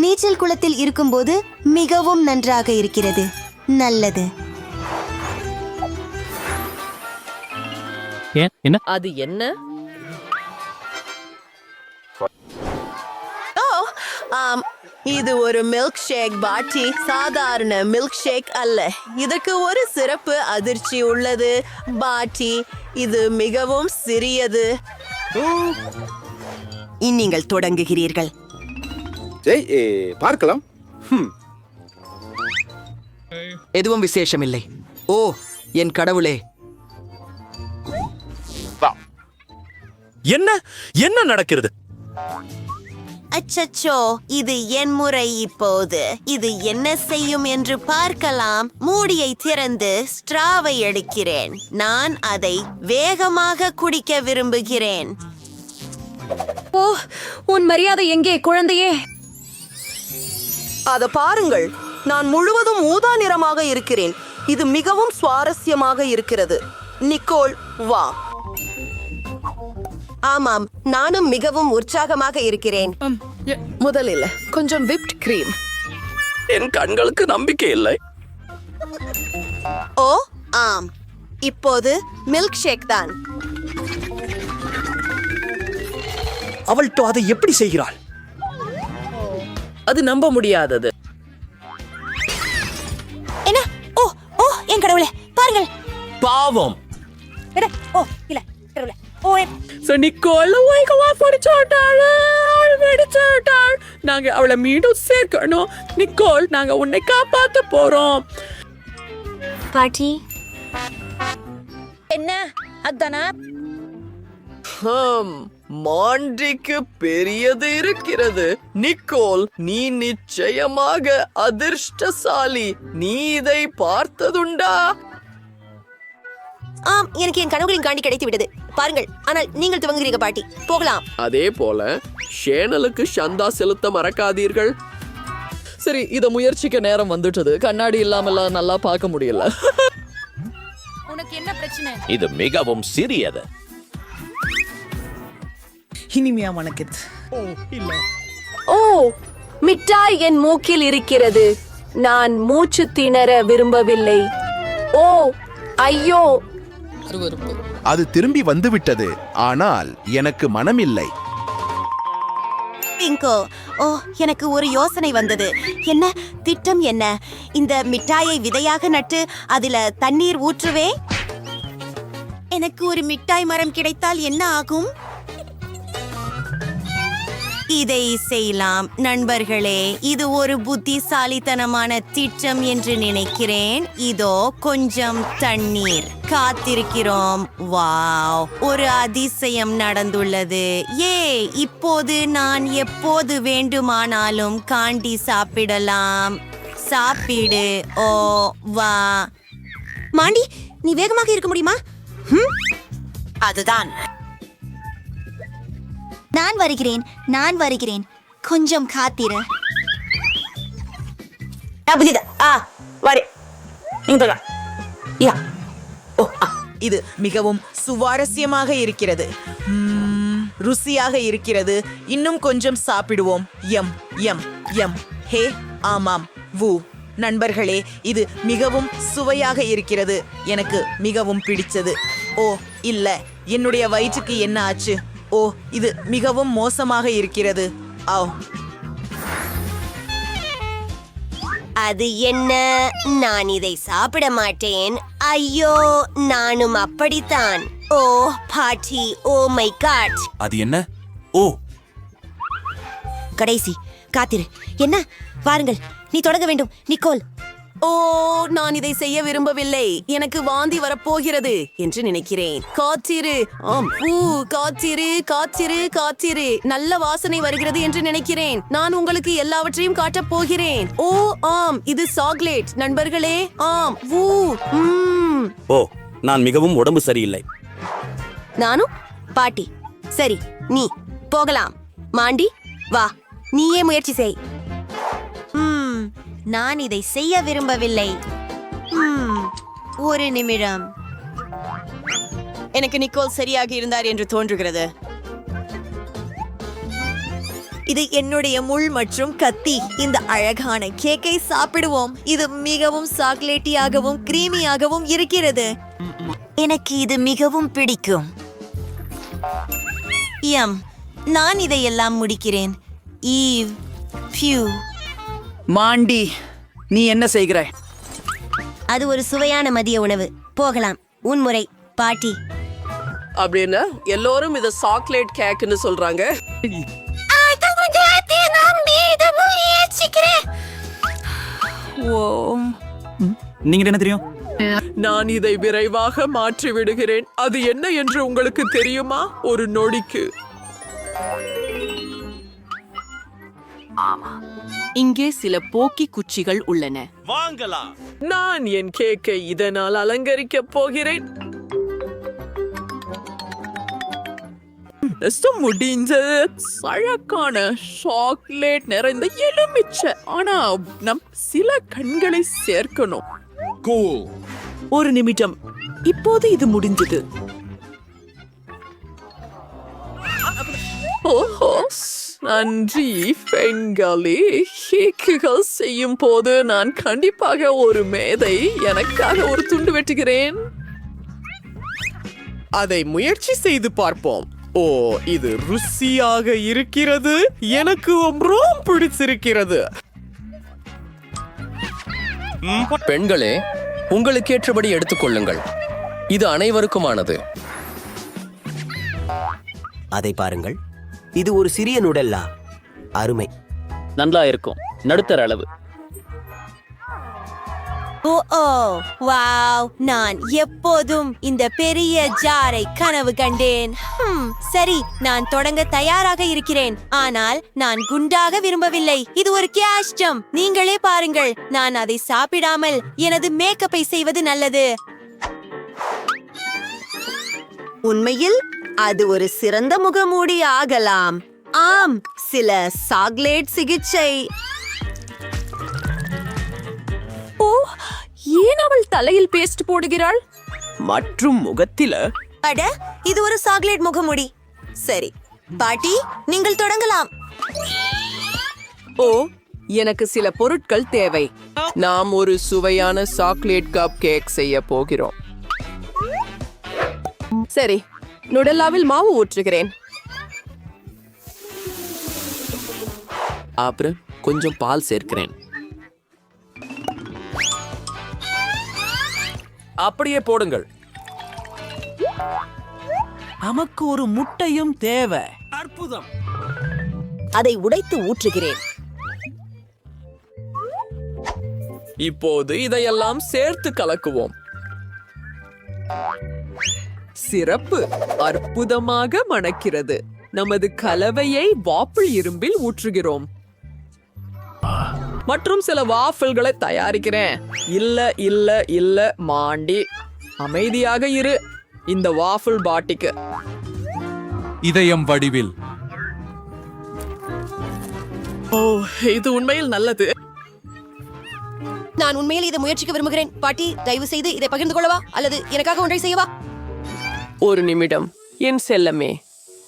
நீச்சல் குளத்தில் இருக்கும்போது மிகவும் நன்றாக இருக்கிறது. நல்லது. அது என்ன? ஓ, ஆம், இது ஒரு மில்க் ஷேக் பாட்டி. சாதாரண மில்க் ஷேக் அல்ல. இதற்கு ஒரு சிறப்பு அதிர்ச்சி உள்ளது பாட்டி. இது மிகவும் சிறியது. நீங்கள் தொடங்குகிறீர்கள். பார்க்கலாம். எதுவும் விசேஷமில்லை. ஓ, என் கடவுளே. என்ன என்ன நடக்கிறது? அச்சச்சோ, இது என் முறை இப்போது. இது என்ன செய்யும் என்று பார்க்கலாம். மூடியை திறந்து ஸ்ட்ராவை எடுக்கிறேன். நான் அதை வேகமாக குடிக்க விரும்புகிறேன். ஓ, உன் மரியாதை எங்கே, குழந்தையே? அத பாருங்கள், நான் முழுவதும் ஊதா நிறமாக இருக்கிறேன். இது மிகவும் சுவாரஸ்யமாக இருக்கிறது. நிக்கோல், வா. ஆமாம், நானும் மிகவும் உற்சாகமாக இருக்கிறேன். முதலில் கொஞ்சம் விப்ட் கிரீம். என் கண்களுக்கு நம்பிக்கை இல்லை. ஓ, ஆம், இப்போது மில்க் ஷேக் தான். அவள் அதை எப்படி செய்கிறாள்? அது நம்ப முடியாதது. என்ன? ஓ ஓ, என் கடவுளே, பாருங்கள். பாவம். ஓ, இல்ல, கடவுளே. ஓ, நிக்கோல் வெடிச்சுட்டாள். நாங்க அவளை மீண்டும் சேர்க்கணும். நிக்கோல், நாங்க உன்னை காப்பாத்த போறோம். பாட்டி, என்ன அதானா? மாண்டிக்கு பெரியது இருக்கிறது. நிக்கோல், நீ நிச்சயமாக அதிர்ஷ்டசாலி. நீ இதை பார்த்ததுண்டா? ஆம், எனக்கு என் கனவுகளின் காண்டி கிடைத்து விட்டது. பாருங்கள், ஆனால் நீங்கள் துவங்குகிறீங்க பாட்டி. போகலாம். அதே போல ஷேனலுக்கு சந்தா செலுத்த மறக்காதீர்கள். சரி, இத முயற்சிக்க நேரம் வந்துட்டது. கண்ணாடி இல்லாமல நல்லா பார்க்க முடியல. உனக்கு என்ன பிரச்சனை? இது மிகவும் சிறியது. இனிமையா மணக்குது. ஓ, மிட்டாய் என் மூக்கில் இருக்கிறது. நான் மூச்சு திணற விரும்பவில்லை. ஓ, ஐயோ. அது திரும்பி வந்துவிட்டது, ஆனால் எனக்கு மனமில்லை. பிங்கோ, ஓ, எனக்கு ஒரு யோசனை வந்தது. என்ன திட்டம்? என்ன, இந்த மிட்டாயை விதையாக நட்டு அதுல தண்ணீர் ஊற்றுவே. எனக்கு ஒரு மிட்டாய் மரம் கிடைத்தால் என்ன ஆகும்? இதை செய்யலாம் நண்பர்களே. இது ஒரு புத்திசாலித்தனமான திட்டம் என்று நினைக்கிறேன். இதோ கொஞ்சம் தண்ணீர். காத்திருக்கிறோம். வாவ், ஒரு அதிசயம் நடந்துள்ளது. இப்போது நான் எப்போது வேண்டுமானாலும் காண்டி சாப்பிடலாம். சாப்பிடு. ஓ, வா. மாண்டி, நீ வேகமாக இருக்க முடியுமா? அதுதான் நான் வருகிறேன் கொஞ்சம் காத்திரு. இது மிகவும் சுவாரஸ்யமாக இருக்கிறது. ருசியாக இருக்கிறது. இன்னும் கொஞ்சம் சாப்பிடுவோம். M M M. ஹே ஆமாம் வு நண்பர்களே, இது மிகவும் சுவையாக இருக்கிறது. எனக்கு மிகவும் பிடிச்சது. ஓ இல்ல, என்னுடைய வயிற்றுக்கு என்ன ஆச்சு? ஓ இது மிகவும் மோசமாக இருக்கிறது. அது என்ன? நான் இதை சாப்பிட மாட்டேன். ஐயோ, நானும் அப்படித்தான். ஓ பாட்டி, ஓ மை காட். அது என்ன? ஓ கடைசி காத்திரு. என்ன? பாருங்கள், நீ தொடங்க வேண்டும் நிக்கோல். ஓ, நான் இதை செய்ய விரும்பவில்லை. எனக்கு வாந்தி வரப்போகிறது என்று நினைக்கிறேன். காத்திரு. காத்திரு காத்திரு காத்திரு. நல்ல வாசனை வருகிறது என்று நினைக்கிறேன். நான் உங்களுக்கு எல்லாவற்றையும் காட்டப் போகிறேன். ஓ ஆம், இது சாக்லேட் நண்பர்களே. ஆம். ஓ, நான் மிகவும் உடம்பு சரியில்லை. நானும் பாட்டி. சரி, நீ போகலாம். மாண்டி வா, நீயே முயற்சி செய். நான் இதை செய்ய விரும்பவில்லை. ஒரு நிமிடம். எனக்கு நிக்கோல் சரியாக இருந்தார் என்று தோன்றுகிறது. இது என்னுடைய முள் மற்றும் கத்தி. இந்த அழகான கேக்கை சாப்பிடுவோம். இது மிகவும் சாக்லேட்டியாகவும் கிரீமியாகவும் இருக்கிறது. எனக்கு இது மிகவும் பிடிக்கும். நான் இதையெல்லாம் முடிக்கிறேன். ஈவ் பியூ. மாண்டி, நீ என்ன செய்கிறாய்? அது ஒரு சுவையான மதிய உணவு. போகலாம். உன்முறை பாட்டி. அப்படின்னு எல்லோரும் இத சாக்லேட் கேக்னு சொல்றாங்க. நீங்க என்ன தெரியும்? நான் இதை விரைவாக மாற்றி விடுகிறேன். அது என்ன என்று உங்களுக்கு தெரியுமா? ஒரு நொடிக்கு. இங்கே சில போக்கி குச்சிகள் உள்ளன. வாங்கலாம். நான் என் கேக்கை இதனால் அலங்கரிக்கப் போகிறேன். முடிஞ்ச அழகான சாக்லேட் நிறைந்த எலுமிச்சை. ஆனா நம் சில கண்களை சேர்க்கணும். ஒரு நிமிடம். இப்போது இது முடிஞ்சது. ஓஹோ, நன்றி பெண்களே. கேக்குகள் செய்யும் போது நான் கண்டிப்பாக ஒரு மேதை எனக்காக ஒரு துண்டு வெட்டுகிறேன். அதை முயற்சி செய்து பார்ப்போம். ஓ, இது ருசியாக இருக்கிறது. எனக்கு ரொம்ப பிடிச்சிருக்கிறது. பெண்களே, உங்களுக்கு ஏற்றபடி எடுத்துக்கொள்ளுங்கள். இது அனைவருக்குமானது. அதை பாருங்கள். இது ஒரு சிறிய நுடல்லா. அருமை. நல்லா இருக்கும். நடுத்தர அளவு. ஓ வாவ், நான் எப்போதும் இந்த பெரிய ஜாரை கனவு கண்டேன். சரி, நான் தொடங்க தயாராக இருக்கிறேன். ஆனால் நான் குண்டாக விரும்பவில்லை. இது ஒரு கேஷ் ஜம்ப். நீங்களே பாருங்கள். நான் அதை சாப்பிடாமல் எனது மேக்கப்பை செய்வது நல்லது. உண்மையில் அது ஒரு சிறந்த முகமூடி ஆகலாம். ஆம், சில சாக்லேட் சிகிச்சை. ஓ, ஏன் அவள் தலையில் பேஸ்ட் போடுகிறாள்? மற்றும் முகத்தில. அட, இது ஒரு சாக்லேட் முகமூடி. சரி பாட்டி, நீங்கள் தொடங்கலாம். ஓ, எனக்கு சில பொருட்கள் தேவை. நாம் ஒரு சுவையான சாக்லேட் கப் கேக் செய்ய போகிறோம். சரி, நுடல்லாவில் மாவு ஊற்றுகிறேன். அப்புறம் கொஞ்சம் பால் சேர்க்கிறேன். அப்படியே போடுங்கள். நமக்கு ஒரு முட்டையும் தேவை. அற்புதம். அதை உடைத்து ஊற்றுகிறேன். இப்போது இதையெல்லாம் சேர்த்து கலக்குவோம். சிறப்பு. அற்புதமாக மணக்கிறது. நமது கலவையை வாப்பிள் இரும்பில் ஊற்றுகிறோம். மற்றும் சில வாஃபிள்களை தயாரிக்கிறேன். இல்ல இல்ல இல்ல மாண்டி, அமைதியாக இரு. இந்த வாஃபிள் பாட்டிக்கு இதயம் வடிவில் இது உண்மையில் நல்லது. நான் உண்மையில் இதை முயற்சிக்க விரும்புகிறேன். பாட்டி, தயவு செய்து இதை பகிர்ந்து கொள்ளவா அல்லது எனக்காக ஒன்றை செய்யவா? ஒரு நிமிடம் என் செல்லமே,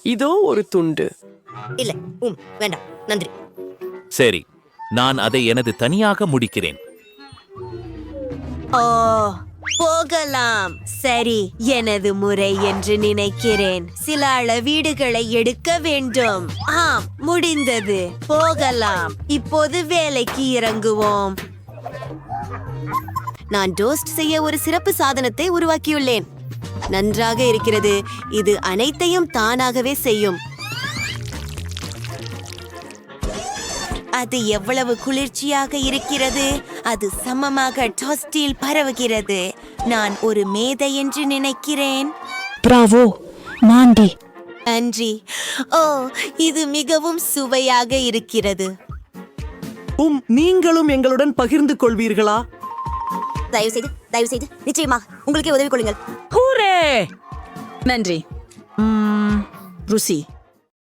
இதோ ஒரு துண்டு. இல்ல, வேண்டாம், நன்றி. சரி, நான் அதை எனது தனியாக முடிக்கிறேன். ஓ, போகலாம். சரி, எனது முறை என்று நினைக்கிறேன். சில அளவீடுகளை எடுக்க வேண்டும். ஆம், முடிந்தது. போகலாம். இப்போது வேலைக்கு இறங்குவோம். நான் டோஸ்ட் செய்ய ஒரு சிறப்பு சாதனத்தை உருவாக்கியுள்ளேன். நன்றாக இருக்கிறது. இது அனைத்தையும் தானாகவே செய்யும். அது எவ்வளவு குளிர்ச்சியாக இருக்கிறது. அது சமமாக டோஸ்டில் பரவுகிறது. நான் ஒரு மேதை என்று நினைக்கிறேன். பிராவோ மாண்டி. நன்றி. ஓ, இது மிகவும் சுவையாக இருக்கிறது. நீங்களும் எங்களுடன் பகிர்ந்து கொள்வீர்களா? தயவு செய்து நிச்சயமாக உங்களுக்கே உதவி கொள்ளுங்கள். நன்றி. ருசி